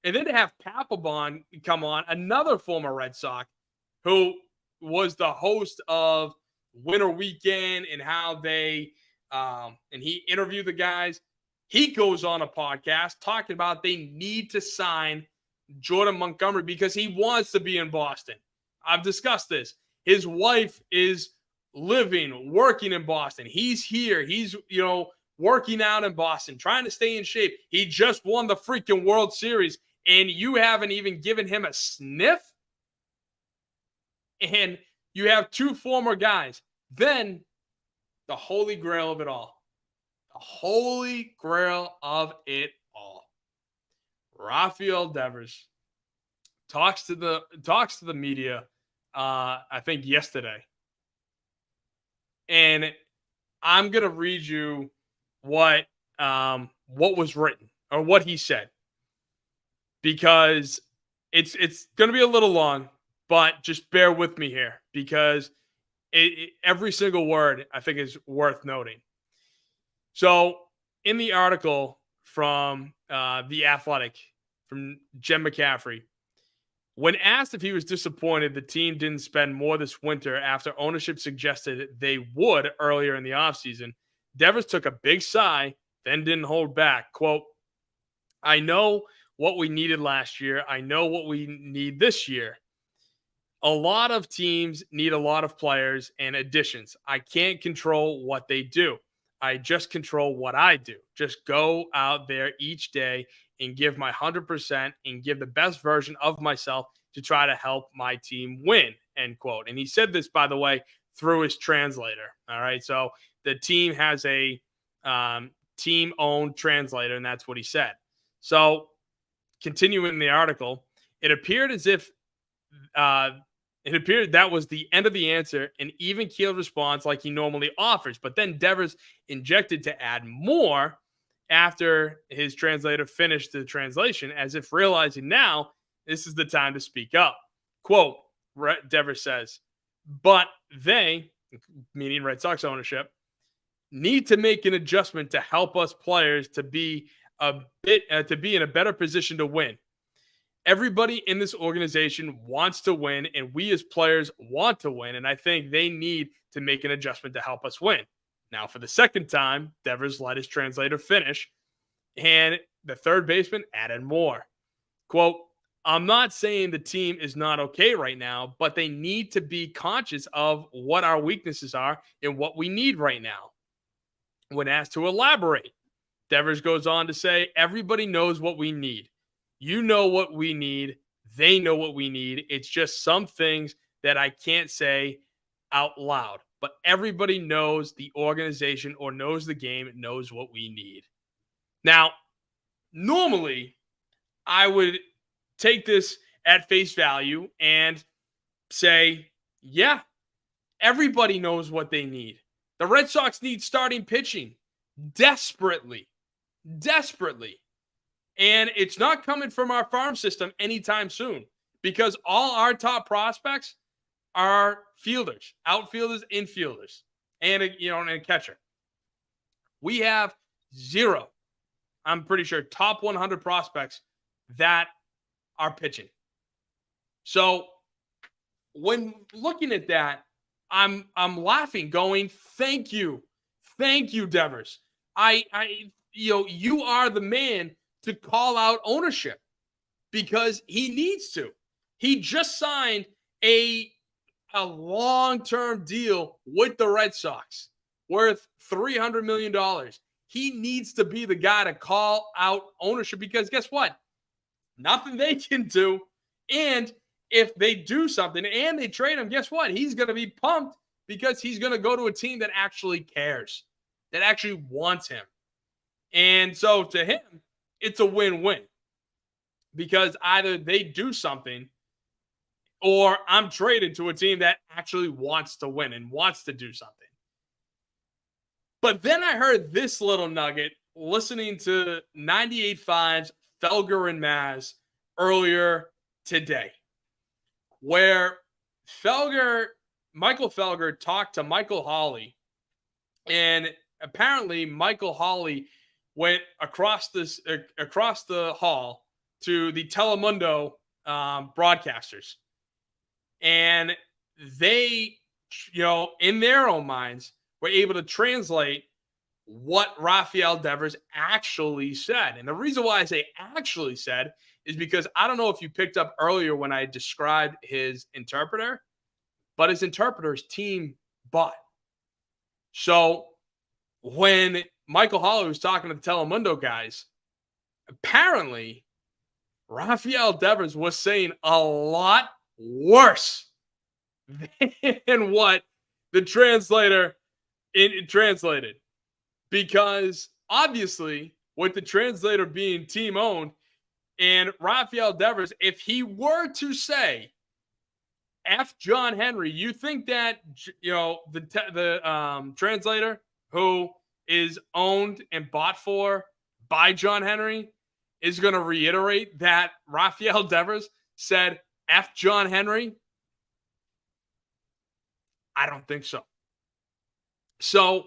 And then to have Papelbon come on, another former Red Sox, who was the host of Winter Weekend and how they and he interviewed the guys. He goes on a podcast talking about they need to sign Jordan Montgomery because he wants to be in Boston. I've discussed this. His wife is living, working in Boston. He's here. He's, working out in Boston, trying to stay in shape. He just won the freaking World Series, and you haven't even given him a sniff? And you have two former guys. Then the holy grail of it all. The holy grail of it all. Rafael Devers talks to the media, I think yesterday. And I'm going to read you what was written or what he said, because it's going to be a little long, but just bear with me here, because every single word I think is worth noting. So in the article from The Athletic, from Jen McCaffrey, when asked if he was disappointed the team didn't spend more this winter after ownership suggested they would earlier in the offseason, Devers took a big sigh, then didn't hold back. Quote, I know what we needed last year. I know what we need this year. A lot of teams need a lot of players and additions. I can't control what they do. I just control what I do. Just go out there each day and give my 100% and give the best version of myself to try to help my team win, end quote. And he said this, by the way, through his translator. All right. So the team has a team-owned translator, and that's what he said. So continuing the article, it appeared that was the end of the answer, an even-keeled response like he normally offers. But then Devers injected to add more after his translator finished the translation, as if realizing now this is the time to speak up. Quote, Devers says, but they, meaning Red Sox ownership, need to make an adjustment to help us players to be in a better position to win. Everybody in this organization wants to win, and we as players want to win, and I think they need to make an adjustment to help us win. Now, for the second time, Devers let his translator finish, and the third baseman added more. Quote, I'm not saying the team is not okay right now, but they need to be conscious of what our weaknesses are and what we need right now. When asked to elaborate, Devers goes on to say, everybody knows what we need. You know what we need. They know what we need. It's just some things that I can't say out loud. But everybody knows the organization or knows the game, knows what we need. Now, normally, I would take this at face value and say, yeah, everybody knows what they need. The Red Sox need starting pitching desperately. Desperately. And it's not coming from our farm system anytime soon because all our top prospects are fielders, outfielders, infielders, and a catcher. We have zero, I'm pretty sure, top 100 prospects that are pitching. So when looking at that, I'm laughing, going, thank you, Devers. You are the man to call out ownership because he needs to. He just signed a long-term deal with the Red Sox worth $300 million. He needs to be the guy to call out ownership because guess what? Nothing they can do. And if they do something and they trade him, guess what? He's going to be pumped because he's going to go to a team that actually cares, that actually wants him. And so to him, it's a win-win because either they do something or I'm traded to a team that actually wants to win and wants to do something. But then I heard this little nugget listening to 98.5's Felger and Maz earlier today, where Michael Felger talked to Michael Hawley, and apparently Michael Hawley went across the hall to the Telemundo broadcasters, and they, in their own minds, were able to translate what Rafael Devers actually said. And the reason why I say actually said is because I don't know if you picked up earlier when I described his interpreter, but his interpreter's team bought. So when Michael Hawley was talking to the Telemundo guys, apparently Rafael Devers was saying a lot worse than what the translator translated. Because obviously, with the translator being team owned, and Rafael Devers, if he were to say F John Henry, you think that the translator who is owned and bought for by John Henry is going to reiterate that Rafael Devers said F John Henry? I don't think so. So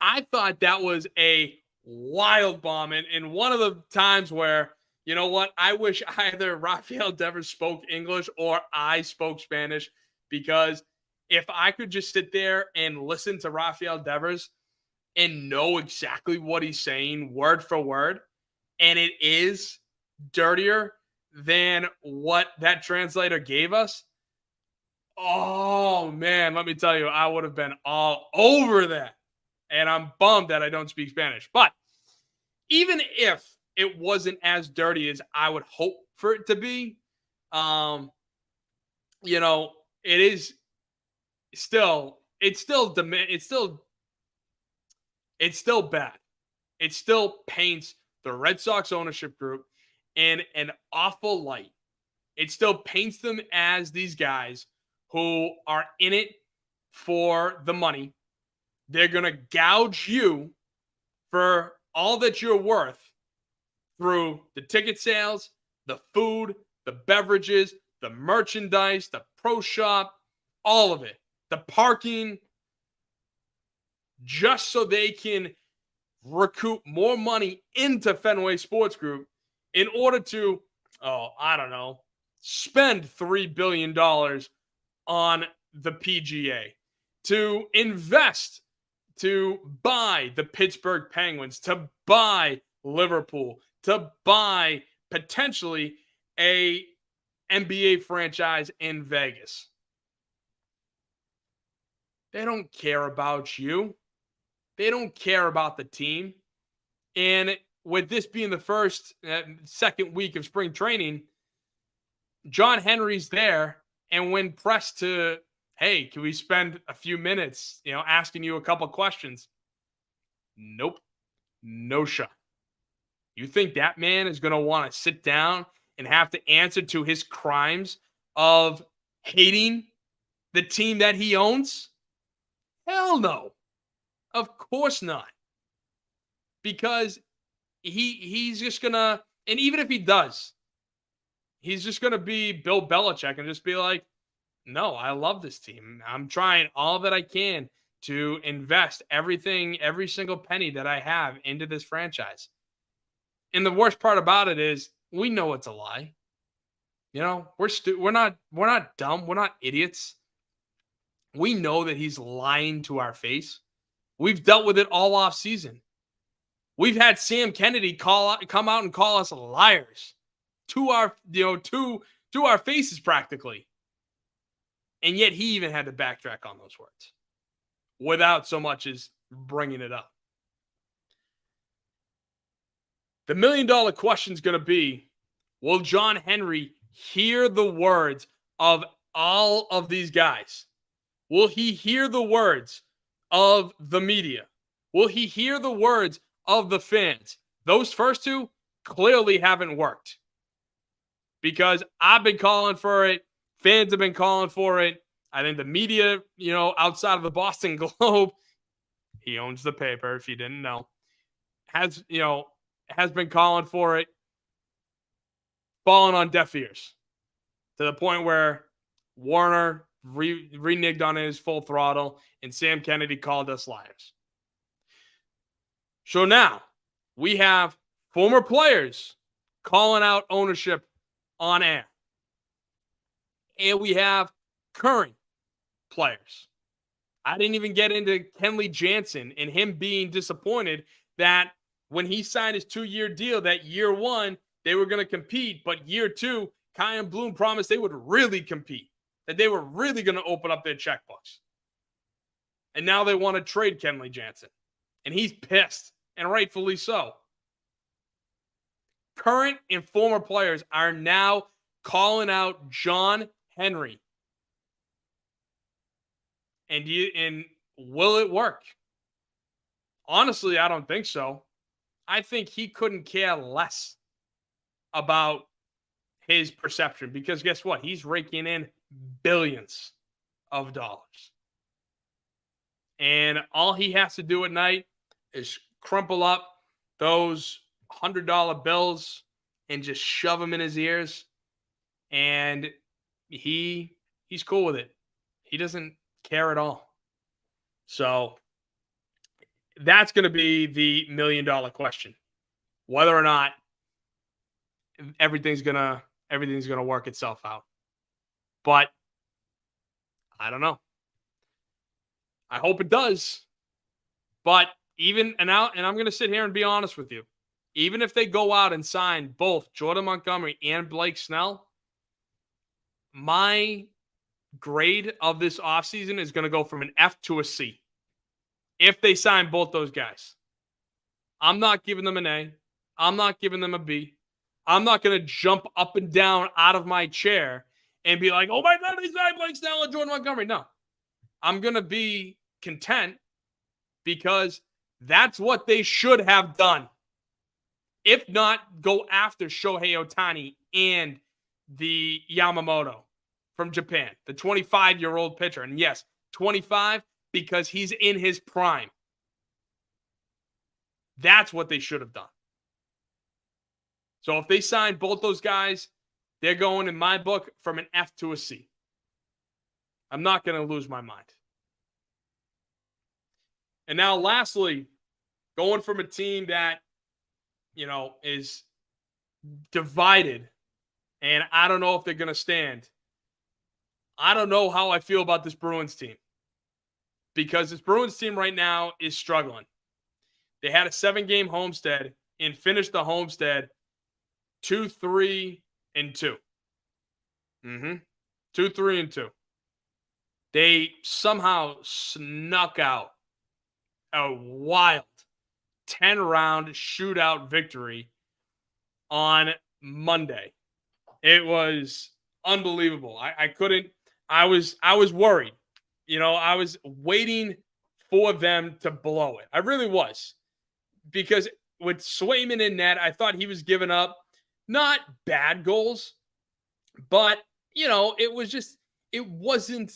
I thought that was a wild bomb. And one of the times where, you know what, I wish either Rafael Devers spoke English or I spoke Spanish, because if I could just sit there and listen to Rafael Devers and know exactly what he's saying word for word, and it is dirtier than what that translator gave us, oh man, let me tell you, I would have been all over that. And I'm bummed that I don't speak Spanish. But even if it wasn't as dirty as I would hope for it to be, it is still, it's still bad. It still paints the Red Sox ownership group in an awful light. It still paints them as these guys who are in it for the money. They're going to gouge you for all that you're worth through the ticket sales, the food, the beverages, the merchandise, the pro shop, all of it, the parking, just so they can recoup more money into Fenway Sports Group in order to, spend $3 billion on the PGA, to invest, to buy the Pittsburgh Penguins, to buy Liverpool, to buy potentially a NBA franchise in Vegas. They don't care about you. They don't care about the team. And with this being the second week of spring training, John Henry's there. And when pressed to, hey, can we spend a few minutes, asking you a couple questions? Nope. No shot. You think that man is going to want to sit down and have to answer to his crimes of hating the team that he owns? Hell no. Of course not. Because he's just going to, and even if he does, he's just going to be Bill Belichick and just be like, no, I love this team. I'm trying all that I can to invest everything, every single penny that I have into this franchise. And the worst part about it is we know it's a lie. We're not dumb. We're not idiots. We know that he's lying to our face. We've dealt with it all off season. We've had Sam Kennedy come out and call us liars to our, to our faces practically. And yet he even had to backtrack on those words without so much as bringing it up. The $1 million question is going to be, will John Henry hear the words of all of these guys? Will he hear the words of the media? Will he hear the words of the fans? Those first two clearly haven't worked because I've been calling for it. Fans have been calling for it. I think the media, outside of the Boston Globe, he owns the paper, if you didn't know, has been calling for it, falling on deaf ears to the point where Warner reneged on his full throttle and Sam Kennedy called us liars. So now we have former players calling out ownership on air. And we have current players. I didn't even get into Kenley Jansen and him being disappointed that when he signed his 2-year deal, that year one, they were going to compete. But year two, Kai and Bloom promised they would really compete, that they were really going to open up their checkbooks. And now they want to trade Kenley Jansen. And he's pissed, and rightfully so. Current and former players are now calling out John Henry. And will it work? Honestly, I don't think so. I think he couldn't care less about his perception because guess what? He's raking in billions of dollars. And all he has to do at night is crumple up those $100 bills and just shove them in his ears. And he's cool with it. He doesn't care at all. So that's going to be the $1 million question. Whether or not everything's gonna work itself out. But I don't know. I hope it does. But and I'm gonna sit here and be honest with you. Even if they go out and sign both Jordan Montgomery and Blake Snell, my grade of this offseason is going to go from an F to a C. If they sign both those guys. I'm not giving them an A. I'm not giving them a B. I'm not going to jump up and down out of my chair and be like, oh my God, they signed Blake Snell and Jordan Montgomery. No. I'm going to be content because that's what they should have done. If not, go after Shohei Ohtani and the Yamamoto from Japan, the 25-year-old pitcher. And yes, 25 because he's in his prime. That's what they should have done. So if they sign both those guys, they're going, in my book, from an F to a C. I'm not going to lose my mind. And now, lastly, going from a team that, is divided, and I don't know if they're going to stand. I don't know how I feel about this Bruins team. Because this Bruins team right now is struggling. They had a 7-game homestead and finished the homestead 2-3-2. 2-3-2. They somehow snuck out a wild 10-round shootout victory on Monday. It was unbelievable. I couldn't. I was worried. I was waiting for them to blow it. I really was, because with Swayman in net, I thought he was giving up not bad goals, but it wasn't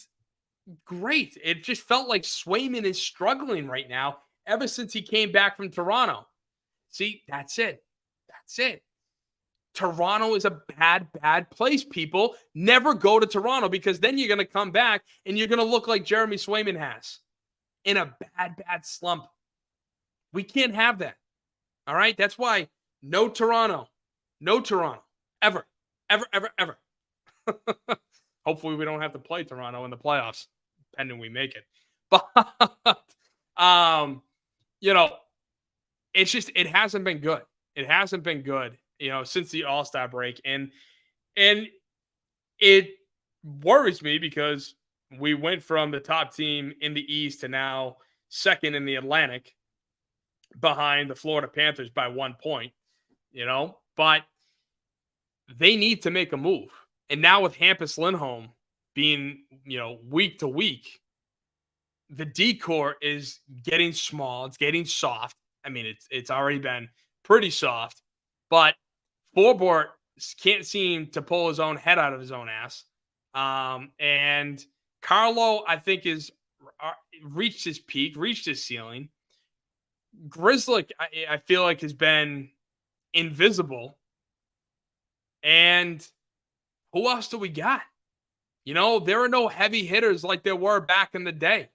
great. It just felt like Swayman is struggling right now ever since he came back from Toronto. See, that's it. That's it. Toronto is a bad, bad place, people. Never go to Toronto, because then you're going to come back and you're going to look like Jeremy Swayman has, in a bad, bad slump. We can't have that. All right? That's why no Toronto. No Toronto. Ever. Ever, ever, ever. Hopefully we don't have to play Toronto in the playoffs, pending we make it. But, it's just, it hasn't been good. It hasn't been good, since the All-Star break. And it worries me, because we went from the top team in the East to now second in the Atlantic, behind the Florida Panthers by 1 point, but they need to make a move. And now with Hampus Lindholm being, week to week, the decor is getting small. It's getting soft. I mean, it's already been pretty soft, but Forbort can't seem to pull his own head out of his own ass. And Carlo, I think, is reached his peak, reached his ceiling. Grzelcyk, I feel like, has been invisible. And who else do we got? There are no heavy hitters like there were back in the day.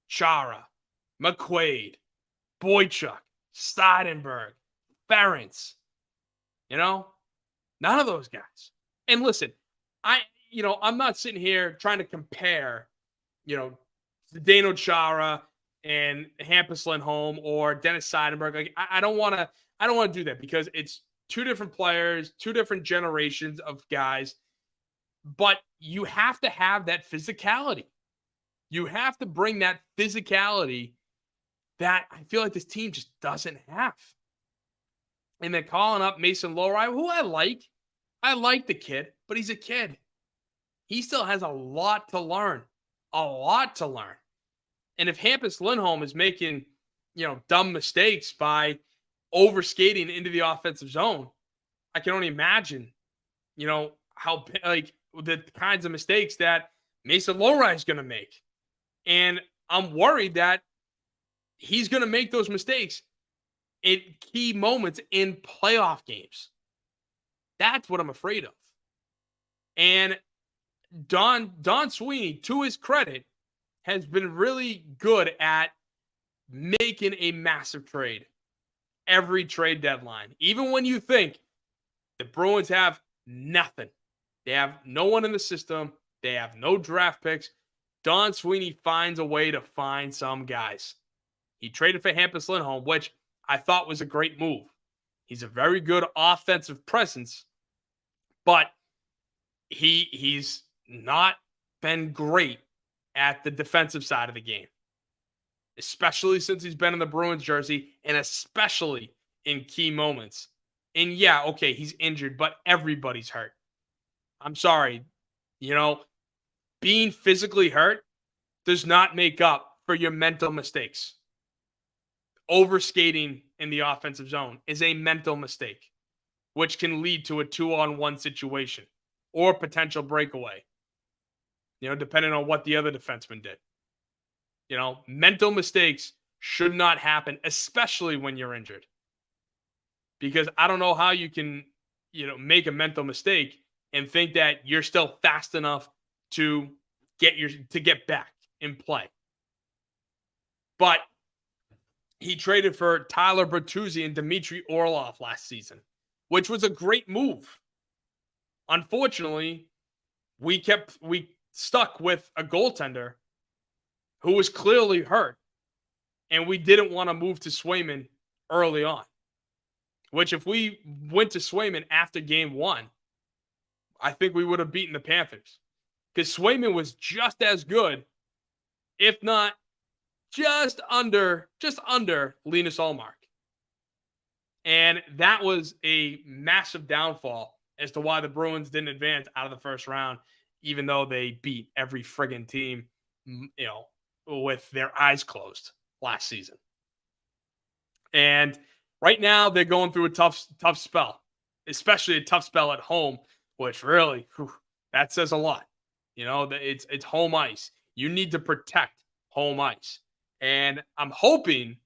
Chara, McQuaid, Boychuk, Seidenberg, Ferentz. None of those guys. And listen, I'm not sitting here trying to compare, Zdeno Chara and Hampus Lindholm or Dennis Seidenberg. Like, I don't want to do that, because it's two different players, two different generations of guys. But you have to have that physicality. You have to bring that physicality that I feel like this team just doesn't have. And then calling up Mason Lohrei, who I like. I like the kid, but he's a kid. He still has a lot to learn. A lot to learn. And if Hampus Lindholm is making, dumb mistakes by overskating into the offensive zone, I can only imagine, how, like, the kinds of mistakes that Mason Lohrei is going to make. And I'm worried that he's going to make those mistakes in key moments in playoff games. That's what I'm afraid of. And Don Sweeney, to his credit, has been really good at making a massive trade every trade deadline. Even when you think the Bruins have nothing, they have no one in the system, they have no draft picks, Don Sweeney finds a way to find some guys. He traded for Hampus Lindholm, which I thought was a great move. He's a very good offensive presence, but he's not been great at the defensive side of the game, especially since he's been in the Bruins jersey, and especially in key moments. And yeah, okay, he's injured, but everybody's hurt. I'm sorry. Being physically hurt does not make up for your mental mistakes. Overskating in the offensive zone is a mental mistake, which can lead to a 2-on-1 situation or potential breakaway, depending on what the other defenseman did. Mental mistakes should not happen, especially when you're injured. Because I don't know how you can, make a mental mistake and think that you're still fast enough to get back in play. But he traded for Tyler Bertuzzi and Dmitry Orlov last season, which was a great move. Unfortunately, we stuck with a goaltender who was clearly hurt, and we didn't want to move to Swayman early on. Which, if we went to Swayman after game 1, I think we would have beaten the Panthers. Because Swayman was just as good, if not just under Linus Ullmark. And that was a massive downfall as to why the Bruins didn't advance out of the first round, even though they beat every friggin' team, with their eyes closed last season. And right now they're going through a tough spell, especially a tough spell at home, which really, that says a lot. It's home ice. You need to protect home ice. And I'm hoping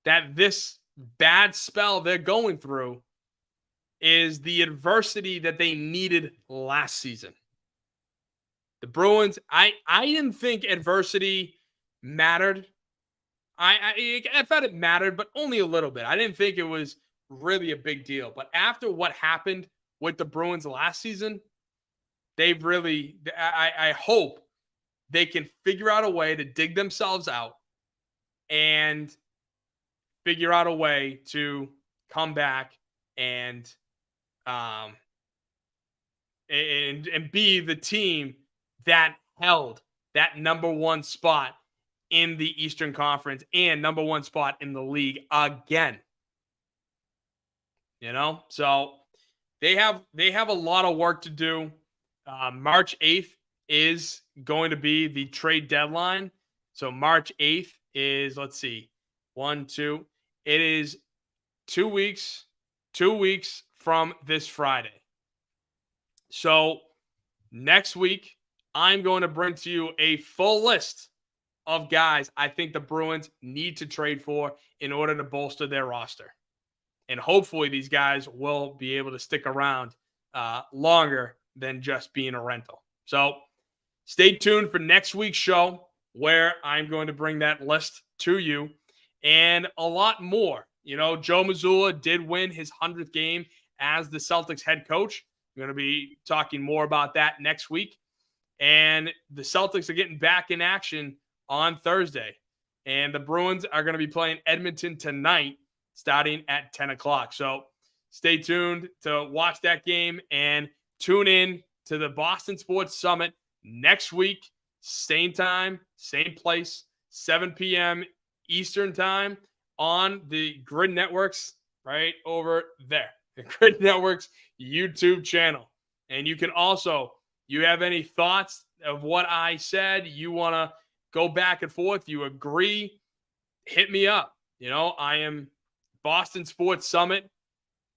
that this bad spell they're going through is the adversity that they needed last season. The Bruins, I didn't think adversity mattered. I thought it mattered, but only a little bit. I didn't think it was really a big deal. But after what happened with the Bruins last season, they've really, I hope they can figure out a way to dig themselves out and figure out a way to come back and be the team that held that number one spot in the Eastern Conference and number one spot in the league again. So they have a lot of work to do. March 8th is going to be the trade deadline. So March 8th is, let's see, 1, 2. It is 2 weeks from this Friday. So next week, I'm going to bring to you a full list of guys I think the Bruins need to trade for in order to bolster their roster. And hopefully these guys will be able to stick around longer than just being a rental. So stay tuned for next week's show where I'm going to bring that list to you and a lot more. Joe Mazzulla did win his 100th game as the Celtics head coach. I'm going to be talking more about that next week. And the Celtics are getting back in action on Thursday. And the Bruins are going to be playing Edmonton tonight starting at 10 o'clock. So stay tuned to watch that game and tune in to the Boston Sports Summit next week. Same time, same place, 7 p.m. Eastern time on the Grid Networks right over there. The Grid Networks YouTube channel. And you can also, you have any thoughts of what I said, you want to go back and forth, you agree, hit me up. I am Boston Sports Summit.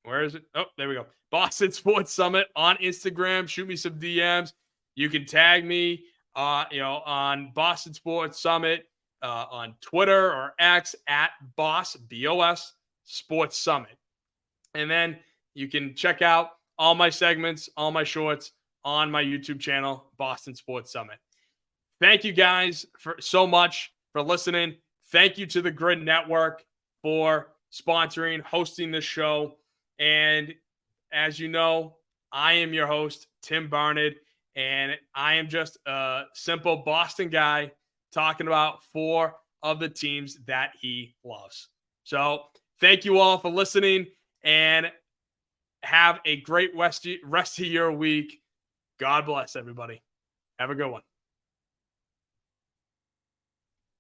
Where is it? Oh, there we go. Boston Sports Summit on Instagram. Shoot me some DMs. You can tag me, on Boston Sports Summit on Twitter or X at BOS Sports Summit. And then you can check out all my segments, all my shorts on my YouTube channel, Boston Sports Summit. Thank you guys so much for listening. Thank you to the Grid Network for sponsoring, hosting this show. And as you know, I am your host, Tim Barnard, and I am just a simple Boston guy talking about 4 of the teams that he loves. So thank you all for listening, and have a great rest of your week. God bless everybody. Have a good one.